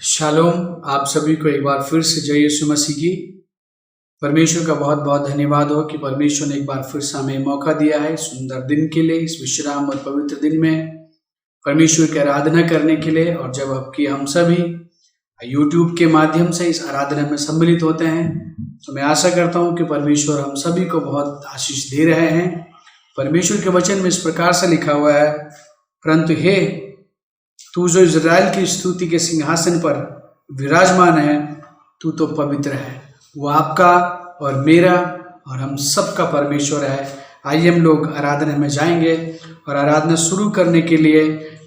Shalom. आप सभी को एक बार फिर से जय यीशु मसीह की। परमेश्वर का बहुत बहुत धन्यवाद हो कि परमेश्वर ने एक बार फिर से हमें मौका दिया है सुंदर दिन के लिए, इस विश्राम और पवित्र दिन में परमेश्वर की आराधना करने के लिए। और जब आपकी हम सभी YouTube के माध्यम से इस आराधना में सम्मिलित होते हैं तो मैं आशा करता हूं कि परमेश्वर हम सभी को बहुत आशीष दे रहे हैं। परमेश्वर के वचन में इस प्रकार से लिखा हुआ है, परंतु हे तू जो इज़राइल की स्तुति के सिंहासन पर विराजमान है, तू तो पवित्र है। वो आपका और मेरा और हम सबका परमेश्वर है। आइए हम लोग आराधना में जाएंगे और आराधना शुरू करने के लिए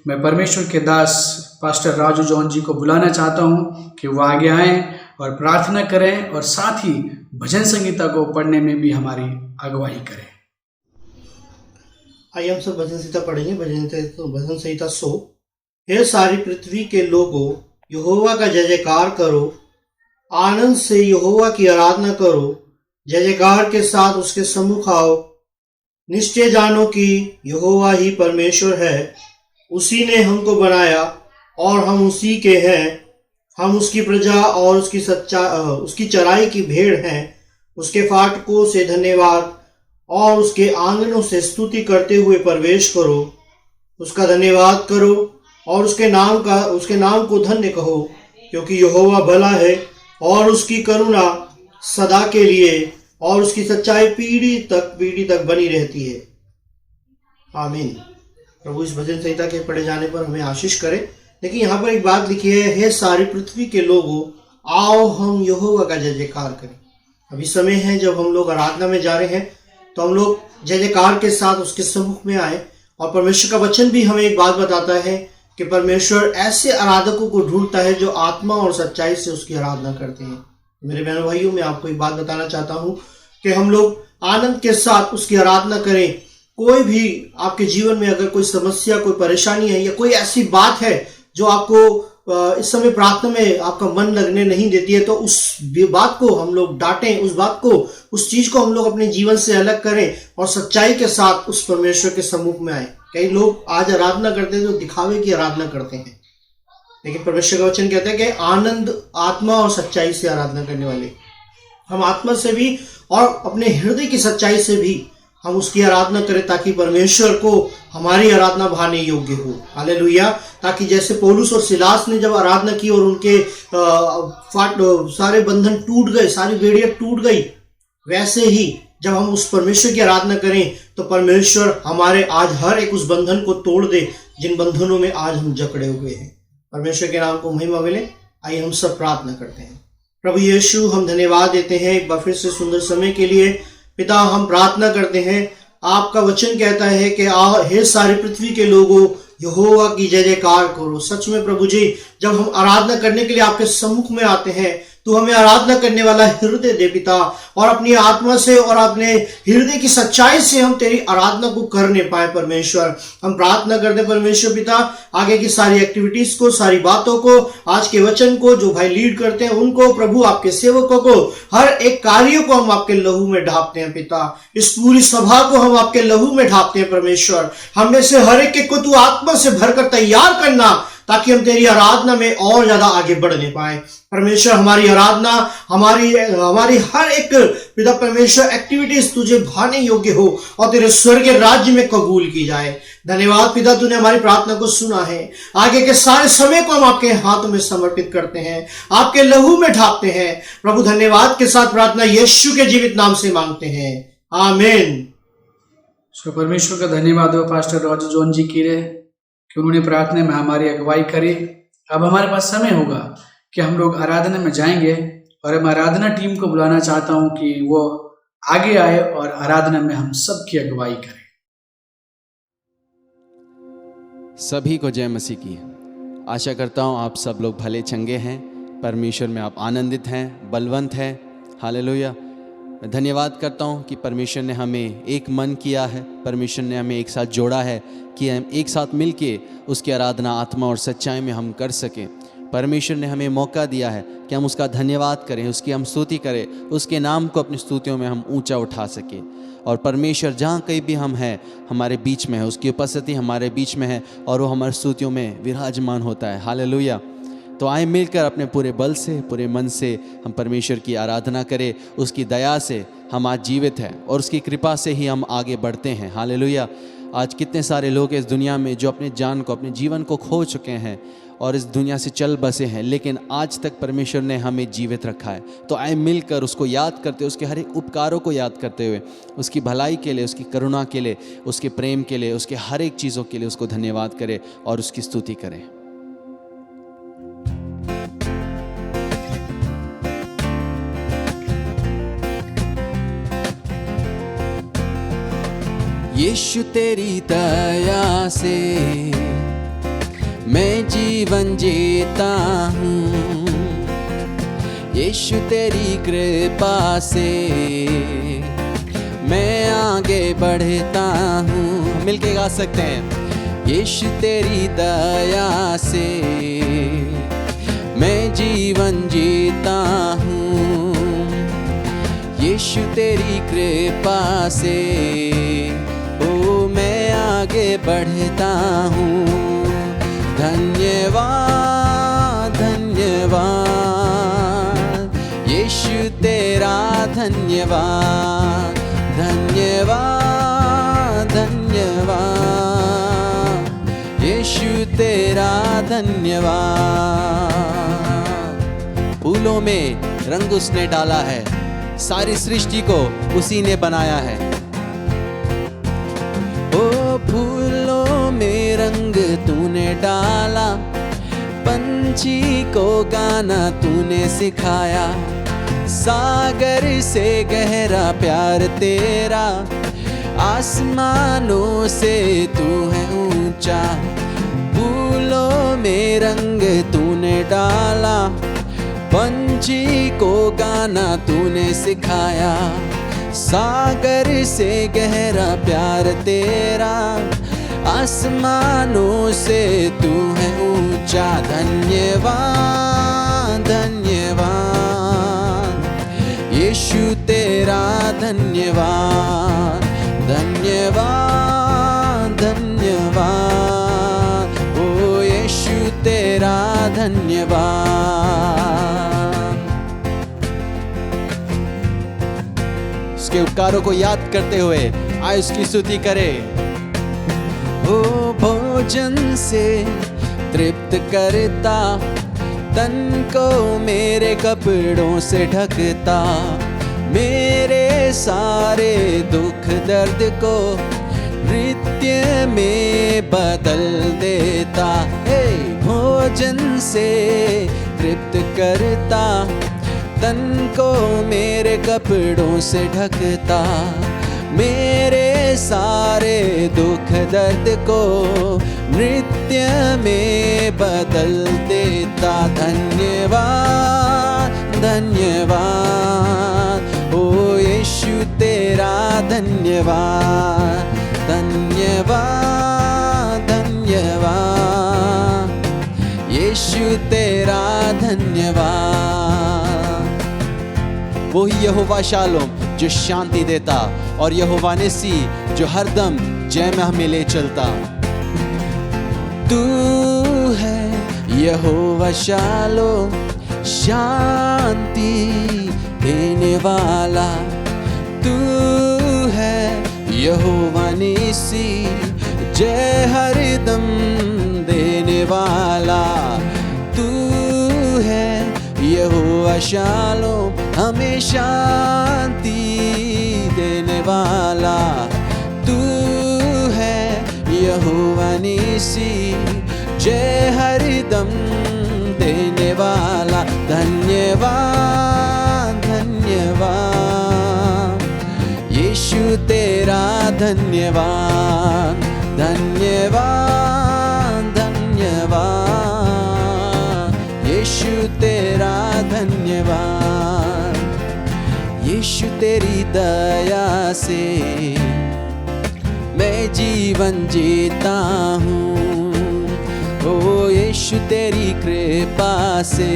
मैं परमेश्वर के दास पास्टर राजू जॉन जी को बुलाना चाहता हूं कि वो आगे आएं और प्रार्थना करें और साथ ही भजन संगीता को पढ़ने में भी हमारी अगुवाई करें। आइए हम सब भजन संहिता पढ़ेंगे। भजन संहिता 100। हे सारी पृथ्वी के लोगों, यहोवा का जय जयकार करो, आनंद से यहोवा की आराधना करो, जय जयकार के साथ उसके सम्मुख आओ। निश्चय जानो कि यहोवा ही परमेश्वर है, उसी ने हमको बनाया और हम उसी के हैं। हम उसकी प्रजा और उसकी चराई की भेड़ हैं। उसके फाटकों से धन्यवाद और उसके आंगनों से स्तुति करते हुए प्रवेश करो। उसका धन्यवाद करो और उसके नाम को धन्य कहो, क्योंकि यहोवा भला है और उसकी करुणा सदा के लिए और उसकी सच्चाई पीढ़ी तक बनी रहती है। आमीन। प्रभु इस भजन संहिता के पढ़े जाने पर हमें आशीष करे। लेकिन यहाँ पर एक बात लिखी है, हे सारी पृथ्वी के लोगों, आओ हम यहोवा का जय जयकार करें। अभी समय है जब हम लोग आराधना में जा रहे हैं, तो हम लोग जय जयकार के साथ उसके सम्मुख में आए। और परमेश्वर का वचन भी हमें एक बात बताता है कि परमेश्वर ऐसे आराधकों को ढूंढता है जो आत्मा और सच्चाई से उसकी आराधना करते हैं। मेरे बहनों भाइयों, मैं आपको एक बात बताना चाहता हूं कि हम लोग आनंद के साथ उसकी आराधना करें। कोई भी आपके जीवन में अगर कोई समस्या, कोई परेशानी है या कोई ऐसी बात है जो आपको इस समय प्रार्थना में आपका मन लगने नहीं देती है, तो उस बात को हम लोग डांटें, उस चीज को हम लोग अपने जीवन से अलग करें और सच्चाई के साथ उस परमेश्वर के सम्मुख में आए। कई लोग आज आराधना करते हैं जो दिखावे की आराधना करते हैं, लेकिन परमेश्वर का वचन कहता है कि आनंद, आत्मा और सच्चाई से आराधना करने वाले, हम आत्मा से भी और अपने हृदय की सच्चाई से भी हम उसकी आराधना करें, ताकि परमेश्वर को हमारी आराधना भाने योग्य हो। हालेलुया। ताकि जैसे पौलुस और सिलास ने जब आराधना की और उनके सारे बंधन टूट गए, सारी बेड़ियां टूट गई, वैसे ही जब हम उस परमेश्वर की आराधना करें तो परमेश्वर हमारे आज हर एक उस बंधन को तोड़ दे जिन बंधनों में आज हम जकड़े हुए हैं। परमेश्वर के नाम को महिमा मिले। आइए हम सब प्रार्थना करते हैं। प्रभु यीशु, हम धन्यवाद देते हैं एक बार फिर से सुंदर समय के लिए। पिता, हम प्रार्थना करते हैं, आपका वचन कहता है कि हे सारी पृथ्वी के लोगों, यहोवा की जय जयकार करो। सच में प्रभु जी, जब हम आराधना करने के लिए आपके सम्मुख में आते हैं, तू हमें आराधना करने वाला हृदय दे पिता, और अपनी आत्मा से और अपने हृदय की सच्चाई से हम तेरी आराधना को करने पाए। परमेश्वर, हम प्रार्थना करते परमेश्वर पिता, आगे की सारी एक्टिविटीज को, सारी बातों को, आज के वचन को जो भाई लीड करते हैं उनको, प्रभु आपके सेवकों को, हर एक कार्य को हम आपके लहू में ढापते हैं पिता। इस पूरी सभा को हम आपके लहू में ढापते हैं परमेश्वर। हमें से हर एक को तू आत्मा से भरकर तैयार करना, ताकि हम तेरी आराधना में और ज्यादा आगे बढ़ने पाए। परमेश्वर, हमारी आराधना, हमारी हर एक पिता परमेश्वर एक्टिविटीज तुझे भाने योग्य हो और तेरे स्वर्ग के राज्य में कबूल की जाए। धन्यवाद पिता, तूने हमारी प्रार्थना को सुना है। आगे के सारे समय को हम आपके हाथों में समर्पित करते हैं, आपके लहू में ढापते हैं। प्रभु, धन्यवाद के साथ प्रार्थना यीशु के जीवित नाम से मांगते हैं, आमीन। परमेश्वर का धन्यवाद हो पास्टर राजू जॉन जी की रे कि उन्होंने प्रार्थना में हमारी अगुवाई करी। अब हमारे पास समय होगा कि हम लोग आराधना में जाएंगे, और मैं आराधना टीम को बुलाना चाहता हूं कि वो आगे आए और आराधना में हम सबकी अगुवाई करें। सभी को जय मसीह की। आशा करता हूँ आप सब लोग भले चंगे हैं, परमेश्वर में आप आनंदित हैं, बलवंत हैं। हालेलुया। मैं धन्यवाद करता हूँ कि परमेश्वर ने हमें एक मन किया है, परमेश्वर ने हमें एक साथ जोड़ा है कि हम एक साथ मिलके उसकी आराधना आत्मा और सच्चाई में हम कर सकें। परमेश्वर ने हमें मौका दिया है कि हम उसका धन्यवाद करें, उसकी हम स्तुति करें, उसके नाम को अपनी स्तुतियों में हम ऊंचा उठा सकें। और परमेश्वर जहाँ कहीं भी हम हैं हमारे बीच में है, उसकी उपस्थिति हमारे बीच में है और वो हमारी स्तुतियों में विराजमान होता है। हालेलुया। तो आए मिलकर अपने पूरे बल से, पूरे मन से हम परमेश्वर की आराधना करें। उसकी दया से हम आज जीवित हैं और उसकी कृपा से ही हम आगे बढ़ते हैं। हालेलुया। आज कितने सारे लोग इस दुनिया में जो अपने जान को, अपने जीवन को खो चुके हैं और इस दुनिया से चल बसे हैं, लेकिन आज तक परमेश्वर ने हमें जीवित रखा है। तो आए मिलकर उसको याद करते, उसके हर एक उपकारों को याद करते हुए, उसकी भलाई के लिए, उसकी करुणा के लिए, उसके प्रेम के लिए, उसके हर एक चीज़ों के लिए उसको धन्यवाद करें और उसकी स्तुति करें। यीशु तेरी दया से मैं जीवन जीता हूँ, यीशु तेरी कृपा से मैं आगे बढ़ता हूँ। मिलके गा सकते हैं। यीशु तेरी दया से मैं जीवन जीता हूँ, यीशु तेरी कृपा से ओ मैं आगे बढ़ता हूँ। धन्यवाद धन्यवाद यीशु तेरा धन्यवाद, धन्यवाद धन्यवाद यीशु तेरा धन्यवाद। फूलों में रंग उसने डाला है, सारी सृष्टि को उसी ने बनाया है। ओ फूलों में रंग तूने डाला, पंछी को गाना तूने सिखाया, सागर से गहरा प्यार तेरा, आसमानों से तू है ऊंचा। फूलों में रंग तूने डाला, पंछी को गाना तूने सिखाया, सागर से गहरा प्यार तेरा, आसमानों से तू है ऊंचा। धन्यवाद धन्यवाद यीशु तेरा धन्यवाद, धन्यवाद धन्यवाद ओ यीशु तेरा धन्यवाद। उसके उपकारों को याद करते हुए आए उसकी स्तुति करें। ओ भोजन से तृप्त करता, तन को मेरे कपड़ों से ढकता, मेरे सारे दुख दर्द को नृत्य में बदल देता। हे भोजन से तृप्त करता, तन को मेरे कपड़ों से ढकता, मेरे सारे दुख दर्द को नृत्य में बदल देता। धन्यवाद धन्यवाद ओ यीशु तेरा धन्यवाद, धन्यवाद धन्यवाद यीशु तेरा धन्यवाद। वही यहोवा शालोम जो शांति देता और यहोवा निसी जो हरदम जय में हमें ले चलता। तू है यहोवा शालोम शांति देने वाला, तू है यहोवा निसी जय हरदम देने वाला। तू है यहोवा शालोम हमें शांति देने वाला, तू है यहोवा निसी जय हरदम देने वाला। धन्यवाद धन्यवाद धन्यवाद, धन्यवाद, धन्यवाद, यीशु तेरा धन्यवाद। यीशु तेरी दया से मैं जीवन जीता हूँ, ओ यीशु तेरी कृपा से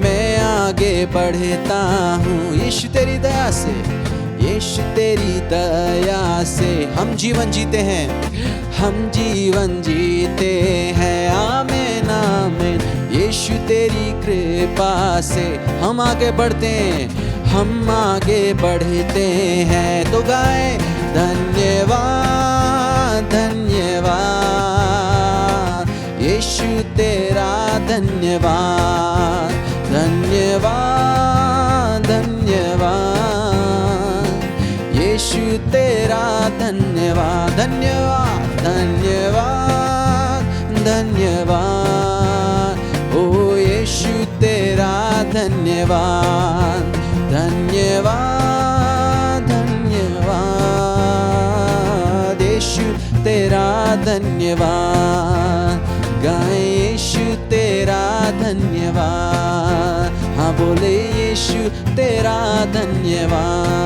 मैं आगे बढ़ता हूँ। यीशु तेरी दया से, यीशु तेरी दया से हम जीवन जीते हैं, हम जीवन जीते हैं। आमीन आमीन। यीशु तेरी कृपा से हम आगे बढ़ते हैं, हम आगे बढ़ते हैं। तो गाए धन्यवाद, धन्यवाद, यीशु तेरा धन्यवाद, धन्यवाद, धन्यवाद, यीशु तेरा धन्यवाद, धन्यवाद, धन्यवाद, धन्यवाद, ओ यीशु तेरा धन्यवाद, धन्यवाद, धन्यवाद, यीशु तेरा धन्यवाद। गाए यीशु तेरा धन्यवाद, हाँ बोले यीशु तेरा धन्यवाद।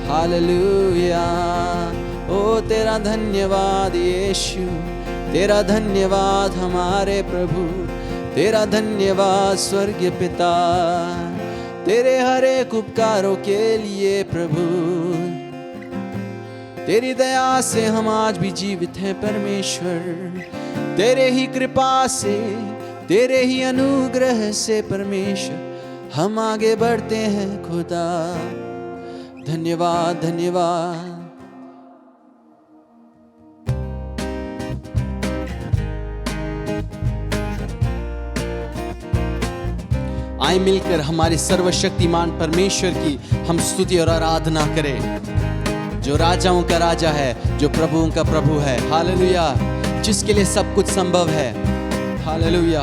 हालेलुया। ओ तेरा धन्यवाद यीशु, तेरा धन्यवाद हमारे प्रभु, तेरा धन्यवाद स्वर्गीय पिता, तेरे हर एक उपकारों के लिए प्रभु। तेरी दया से हम आज भी जीवित हैं परमेश्वर, तेरे ही कृपा से, तेरे ही अनुग्रह से परमेश्वर हम आगे बढ़ते हैं खुदा। धन्यवाद, धन्यवाद। आए मिलकर हमारे सर्वशक्तिमान परमेश्वर की हम स्तुति और आराधना करें, जो राजाओं का राजा है, जो प्रभुओं का प्रभु है। हालेलुया। जिसके लिए सब कुछ संभव है। हालेलुया।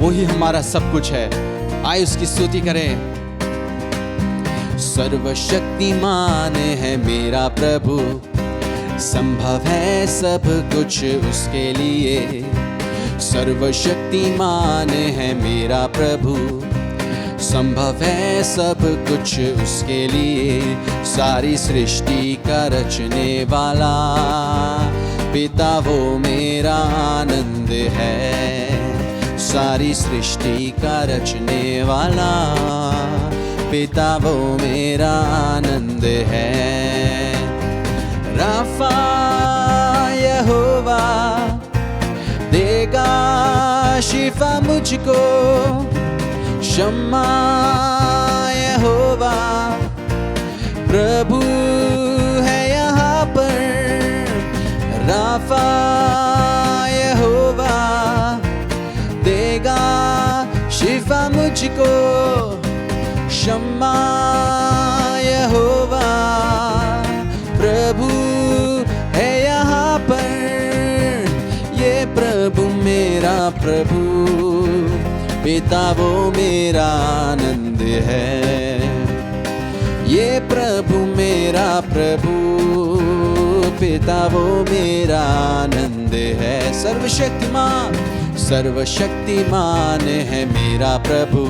वही हमारा सब कुछ है। आए उसकी स्तुति करें। सर्वशक्तिमान है मेरा प्रभु, संभव है सब कुछ उसके लिए। सर्वशक्तिमान है मेरा प्रभु, संभव है सब कुछ उसके लिए। सारी सृष्टि का रचने वाला पिता वो मेरा आनंद है। सारी सृष्टि का रचने वाला पिता वो मेरा आनंद है। राफा यहोवा देगा शिफा मुझको, शम्मा यहोवा प्रभु है यहाँ पर। राफा यहोवा देगा शिफा मुझको, शम्मा यहोवा प्रभु है यहाँ पर। ये प्रभु मेरा प्रभु, पिता वो मेरा आनंद है। ये प्रभु मेरा प्रभु, पिता वो मेरा आनंद है। सर्वशक्तिमान, सर्वशक्तिमान है मेरा प्रभु,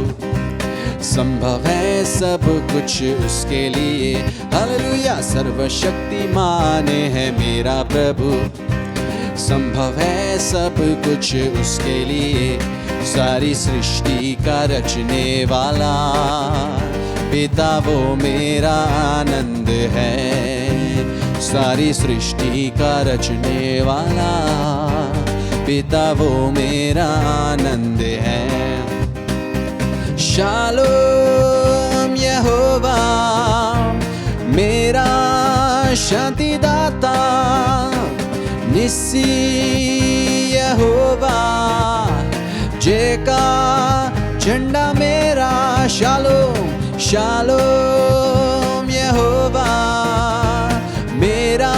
संभव है सब कुछ उसके लिए। हालेलुया। सर्वशक्तिमान है मेरा प्रभु, संभव है सब कुछ उसके लिए। सारी सृष्टि का रचने वाला पिता वो मेरा आनंद है। सारी सृष्टि का रचने वाला पिता वो मेरा आनंद है। शालोम यहोवा मेरा शांति दाता, निस्सी यहोवा जय का झंडा मेरा। शालोम, शालोम यहोवा मेरा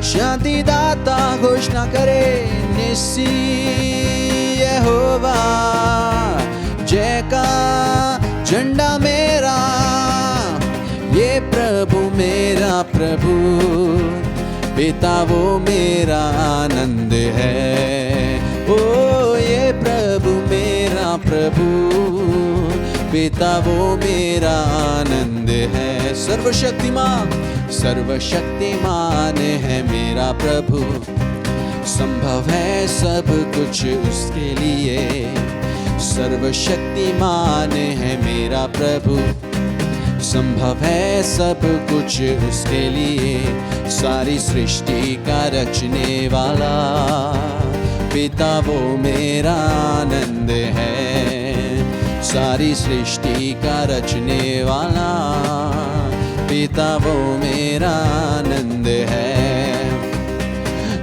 शांति दाता। घोषणा करे निस्सी यहोवा जय का झंडा पिता वो मेरा आनंद है। ओ ये प्रभु मेरा प्रभु, पिता वो मेरा आनंद है। सर्वशक्तिमान सर्वशक्तिमान है मेरा प्रभु, संभव है सब कुछ उसके लिए। सर्वशक्तिमान है मेरा प्रभु, संभव है सब कुछ उसके लिए। सारी सृष्टि का रचने वाला पिता वो मेरा आनंद है। सारी सृष्टि का रचने वाला पिता वो मेरा आनंद है।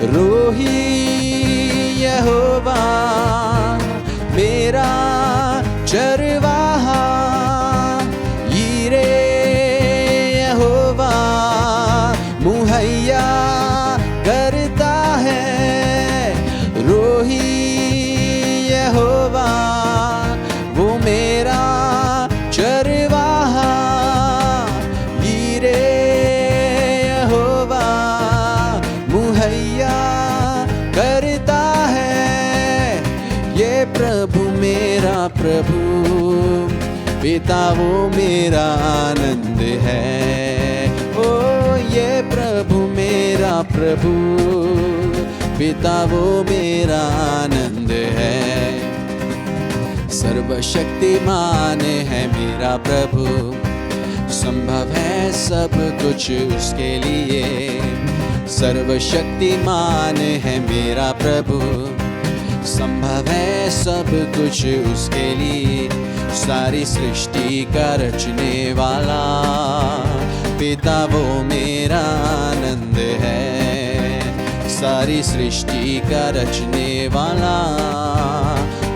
रोही यहोवा मेरा चरवाहा, यीरे यहोवा मुहैया करता है। रोही यहोवा वो मेरा चरवाहा, यीरे यहोवा मुहैया करता है। ये प्रभु मेरा प्रभु, पिता वो मेरा आनंद है। ओ ये प्रभु मेरा प्रभु, पिता वो मेरा आनंद है। सर्वशक्तिमान है मेरा प्रभु, संभव है सब कुछ उसके लिए। सर्वशक्तिमान है मेरा प्रभु, संभव है सब कुछ उसके लिए। सारी सृष्टि का रचने वाला पिता वो मेरा आनंद है। सारी सृष्टि का रचने वाला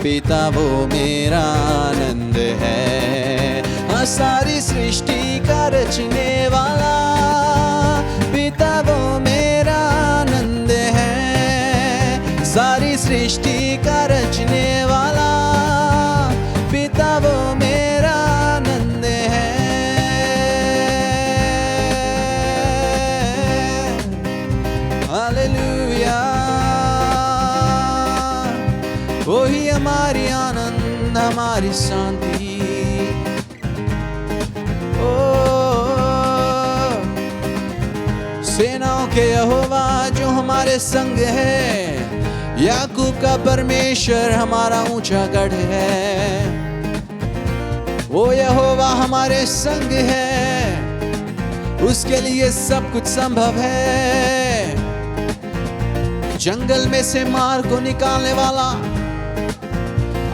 पिता वो मेरा आनंद है। हाँ, सारी सृष्टि का रचने वाला पिता वो मेरा आनंद है। सारी सृष्टि का रचने वाला पिता वो मेरा आनंद है। हालेलुया, वही हमारी आनंद हमारी शांति। ओ सेनाओं के यहोवा जो हमारे संग है, याकूब का परमेश्वर हमारा ऊंचा गढ़ है। वो यहोवा हमारे संग है, उसके लिए सब कुछ संभव है। जंगल में से मार को निकालने वाला,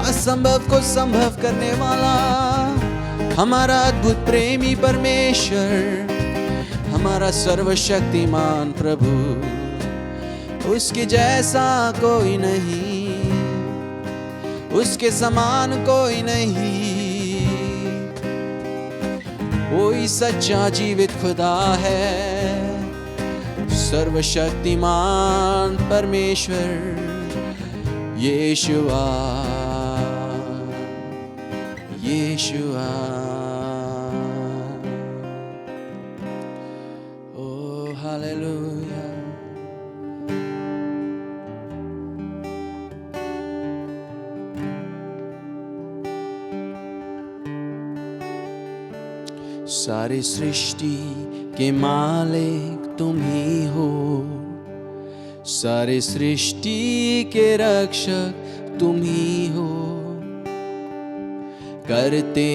असंभव को संभव करने वाला हमारा अद्भुत प्रेमी परमेश्वर, हमारा सर्वशक्तिमान प्रभु, उसके जैसा कोई नहीं, उसके समान कोई नहीं। कोई सच्चा जीवित खुदा है, सर्वशक्तिमान परमेश्वर यीशुआ, यीशुआ। ओ हालेलुया। सारी सृष्टि के मालिक तुम ही हो, सारी सृष्टि के रक्षक तुम ही हो। करते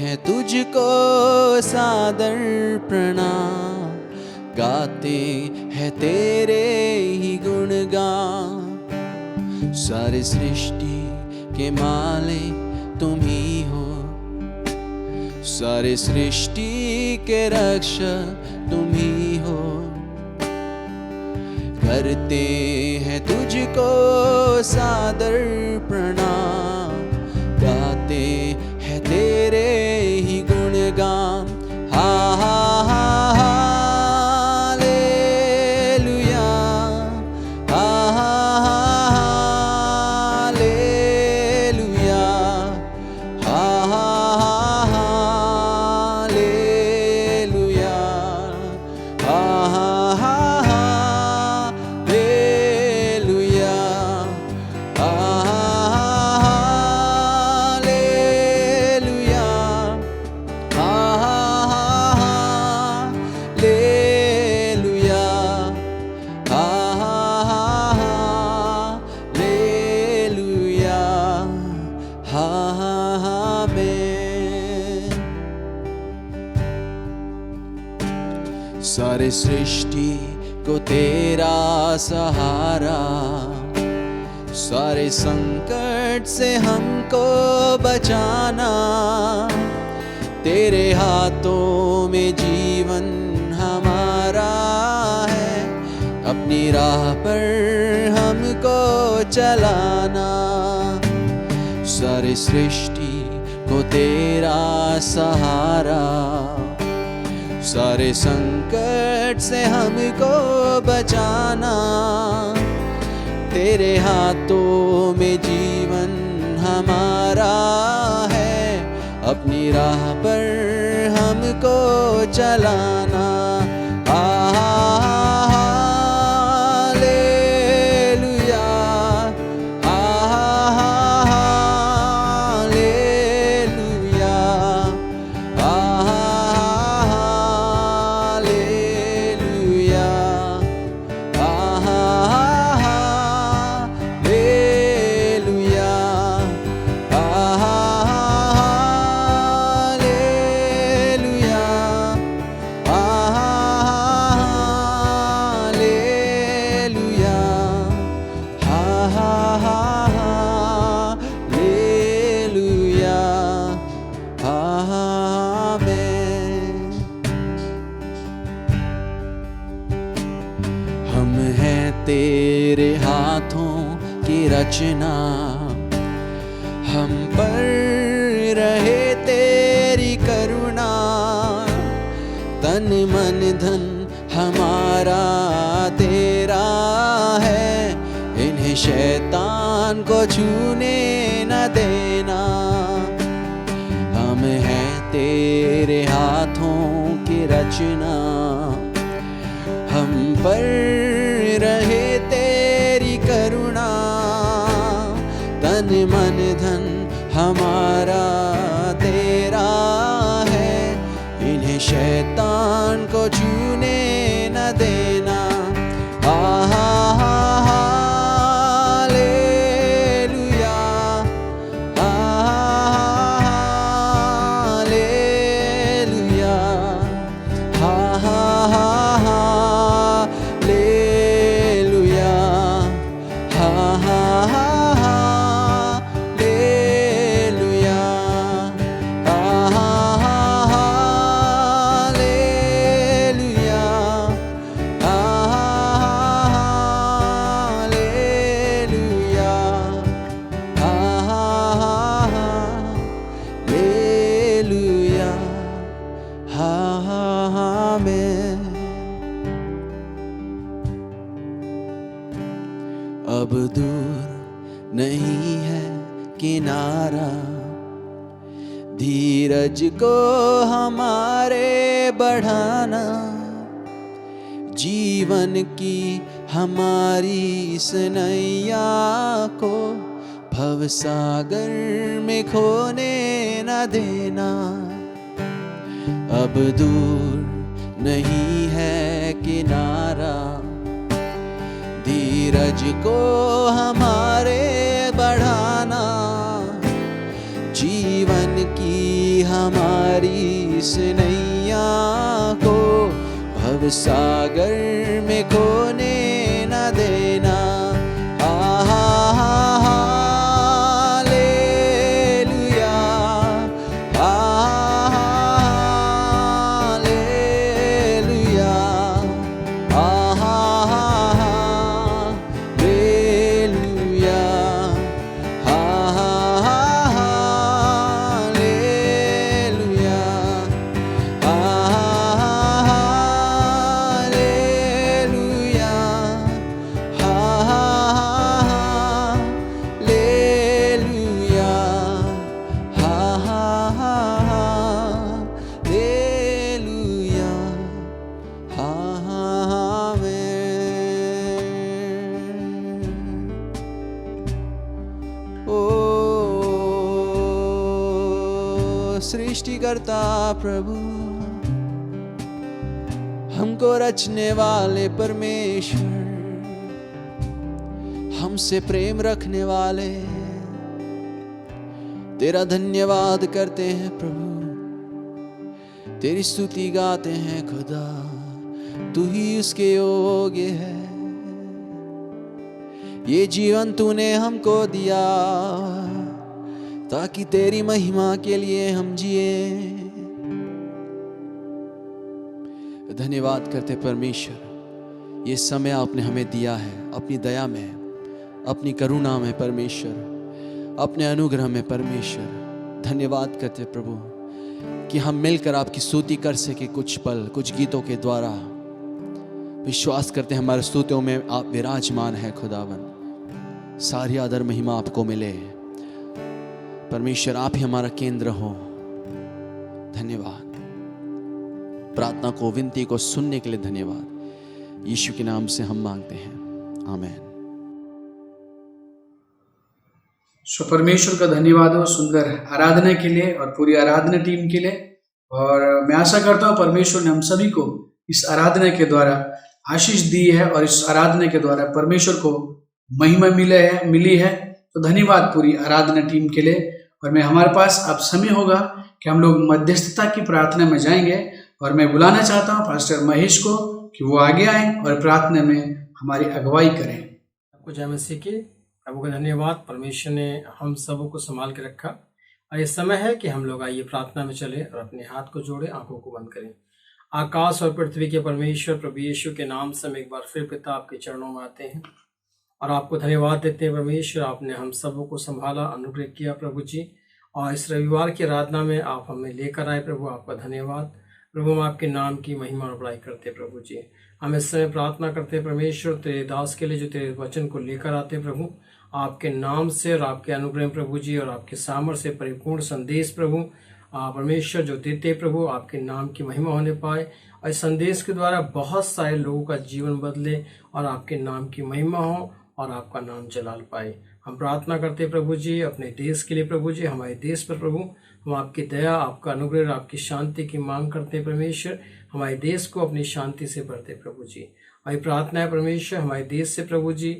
हैं तुझको सादर प्रणाम, गाते हैं तेरे ही गुणगान। सारी सृष्टि के मालिक तुम ही हो, सारी सृष्टि के रक्षक तुम ही हो। करते हैं तुझको सादर प्रणाम, गाते हैं तेरे ही गुणगान। हा हा हा हालेलुया, हा हा हा हालेलुया, हा हा हा हालेलुया, हा हा सारे सृष्टि को तेरा सहारा, सारे संकट से हमको बचाना, तेरे हाथों में जीवन हमारा है, अपनी राह पर हमको चलाना। सारे सृष्टि को तेरा सहारा, सारे संकट से हमको बचाना, तेरे हाथों में जीवन हमारा है, अपनी राह पर हमको चलाना। हम हैं तेरे हाथों की रचना, हम पर रहे तेरी करुणा, तन मन धन हमारा तेरा है, इन्हें शैतान को छूने न देना। हम हैं तेरे हाथों की रचना, हम पर रहे तेरी करुणा, तन मन धन हमारा तेरा है, इन्हें शैतान को छूने न देना। अब दूर नहीं है किनारा, धीरज को हमारे बढ़ाना, जीवन की हमारी इस नैया को भवसागर में खोने न देना। अब दूर नहीं है किनारा, धीरज को हमारे बढ़ाना, जीवन की हमारी इस नैया को भवसागर में खोने न देना। सृष्टिकर्ता प्रभु, हमको रचने वाले परमेश्वर, हमसे प्रेम रखने वाले, तेरा धन्यवाद करते हैं प्रभु, तेरी स्तुति गाते हैं खुदा। तू ही उसके योग्य है। ये जीवन तूने हमको दिया ताकि तेरी महिमा के लिए हम जिए। धन्यवाद करते परमेश्वर, ये समय आपने हमें दिया है अपनी दया में, अपनी करुणा में परमेश्वर, अपने अनुग्रह में परमेश्वर। धन्यवाद करते प्रभु कि हम मिलकर आपकी स्तुति कर सके कुछ पल, कुछ गीतों के द्वारा। विश्वास करते हैं हमारे स्तुतियों में आप विराजमान हैं खुदावन। सारी आदर महिमा आपको मिले परमेश्वर, आप ही हमारा केंद्र हो। धन्यवाद। प्रार्थना को, विनती को सुनने के लिए धन्यवाद। यीशु के नाम से हम मांगते हैं, आमीन। सो परमेश्वर का धन्यवाद हो सुंदर आराधना के लिए और पूरी आराधना टीम के लिए। और मैं आशा करता हूँ परमेश्वर ने हम सभी को इस आराधना के द्वारा आशीष दी है और इस आराधना के द्वारा परमेश्वर को महिमा मिली है। तो धन्यवाद पूरी आराधना टीम के लिए। और मैं हमारे पास अब समय होगा कि हम लोग मध्यस्थता की प्रार्थना में जाएंगे और मैं बुलाना चाहता हूँ पास्टर महेश को कि वो आगे आए और प्रार्थना में हमारी अगुवाई करें। आपको जय मसीह की। प्रभु का धन्यवाद, परमेश्वर ने हम सबों को संभाल के रखा और ये समय है कि हम लोग आइए प्रार्थना में चले और अपने हाथ को जोड़े, आंखों को बंद करें। आकाश और पृथ्वी के परमेश्वर प्रभु यीशु के नाम से हम एक बार फिर पिता आपके चरणों में आते हैं और आपको धन्यवाद देते हैं परमेश्वर। आपने हम सबों को संभाला, अनुग्रह किया प्रभु जी, और इस रविवार की आराधना में आप हमें लेकर आए प्रभु, आपका धन्यवाद प्रभु। हम आपके नाम की महिमा और बड़ाई करते प्रभु जी। हम इस समय प्रार्थना करते परमेश्वर तेरे दास के लिए जो तेरे वचन को लेकर आते प्रभु, आपके नाम से और आपके अनुग्रह प्रभु जी और आपके सामर्थ्य से परिपूर्ण संदेश प्रभु परमेश्वर जो देते प्रभु, आपके नाम की महिमा होने पाए और इस संदेश के द्वारा बहुत सारे लोगों का जीवन बदले और आपके नाम की महिमा हो और आपका नाम जलाल पाए। हम प्रार्थना करते प्रभु जी अपने देश के लिए प्रभु जी, हमारे देश पर प्रभु हम आपकी दया, आपका अनुग्रह, आपकी शांति की मांग करते परमेश्वर। हमारे देश को अपनी शांति से भरते प्रभु जी। हमारी प्रार्थना है परमेश्वर हमारे देश से प्रभु जी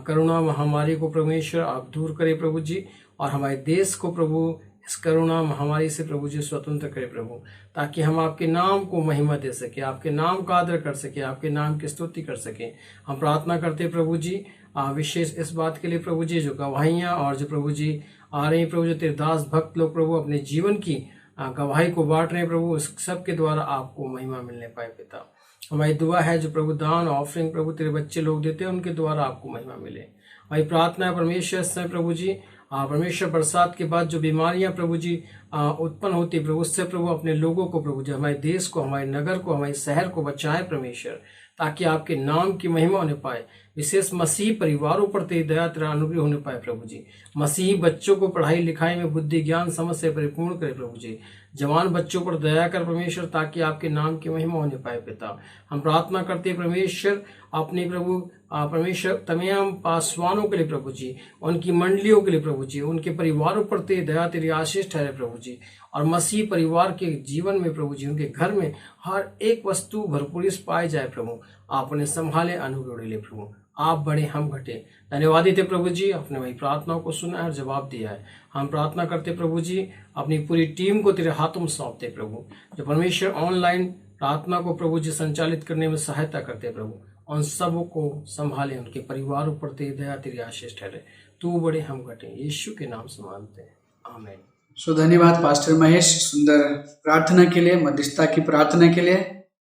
करुणा महामारी को परमेश्वर आप दूर करें प्रभु जी, और हमारे देश को प्रभु इस करुणा महामारी से प्रभु जी स्वतंत्र करें प्रभु, ताकि हम आपके नाम को महिमा दे सके, आपके नाम का आदर कर सके, आपके नाम की स्तुति कर सके। हम प्रार्थना करते प्रभु जी विशेष इस बात के लिए प्रभु जी जो गवाहियाँ और जो प्रभु जी आ रही प्रभु, जो तेरे दास भक्त लोग प्रभु अपने जीवन की गवाही को बांट रहे हैं प्रभु, उस सब के द्वारा आपको महिमा मिलने पाए पिता। हमारी दुआ है जो प्रभु दान ऑफरिंग प्रभु तेरे बच्चे लोग देते हैं उनके द्वारा आपको महिमा मिले। हमारी प्रार्थना है परमेश्वर इस समय प्रभु जी परमेश्वर बरसात के बाद जो बीमारियां प्रभु जी उत्पन्न होती प्रभु, उससे प्रभु अपने लोगों को प्रभु जी, हमारे देश को, हमारे नगर को, हमारे शहर को बचाए परमेश्वर, ताकि आपके नाम की महिमा होने पाए। विशेष मसीही परिवारों पर तेरी दया तेरा अनुग्रह होने पाए प्रभु जी। मसीही बच्चों को पढ़ाई लिखाई में बुद्धि ज्ञान समझ से परिपूर्ण करे प्रभु जी। जवान बच्चों पर दया कर परमेश्वर, ताकि आपके नाम की महिमा होने पाए पिता। हम प्रार्थना करते परमेश्वर अपने प्रभु परमेश्वर तमाम पासवानों के लिए प्रभु जी, उनकी मंडलियों के लिए प्रभु जी, उनके परिवारों पर तेरी दया तेरी आशीष ठहरे प्रभु जी, और मसीह परिवार के जीवन में प्रभु जी, उनके घर में हर एक वस्तु भरपूरी से पाई जाए प्रभु। आप उन्हें संभाले, अनुग्रह ले प्रभु, आप बड़े हम घटे। धन्यवादी थे प्रभु जी, अपने वही प्रार्थनाओं को सुना है और जवाब दिया है। हम प्रार्थना करते प्रभु जी अपनी पूरी टीम को तेरे हाथों में सौंपते प्रभु, जो परमेश्वर ऑनलाइन प्रार्थना को प्रभु जी संचालित करने में सहायता करते प्रभु, उन सबों को संभाले, उनके परिवारों पर तेरी दया तेरी आशीष ठहरे। तू बड़े हम घटे, यीशु के नाम से मांगते हैं, आमीन। सो धन्यवाद पास्टर महेश सुंदर प्रार्थना के लिए, मध्यस्थता की प्रार्थना के लिए।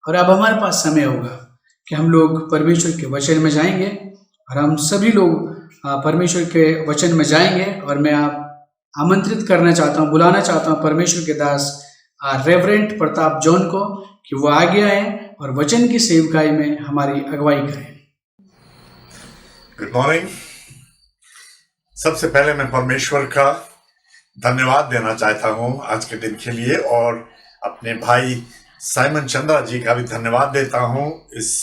और अब हमारे पास समय होगा कि हम लोग परमेश्वर के वचन में जाएंगे और हम सभी लोग परमेश्वर के वचन में जाएंगे। और मैं आप आमंत्रित करना चाहता हूँ, बुलाना चाहता हूँ परमेश्वर के दास रेवरेंट प्रताप जॉन को कि वो आगे आए और वचन की सेवकाई में हमारी अगुवाई करें। Good morning. सबसे पहले मैं परमेश्वर का धन्यवाद देना चाहता हूँ आज के दिन के लिए, और अपने भाई साइमन चंद्रा जी का भी धन्यवाद देता हूँ इस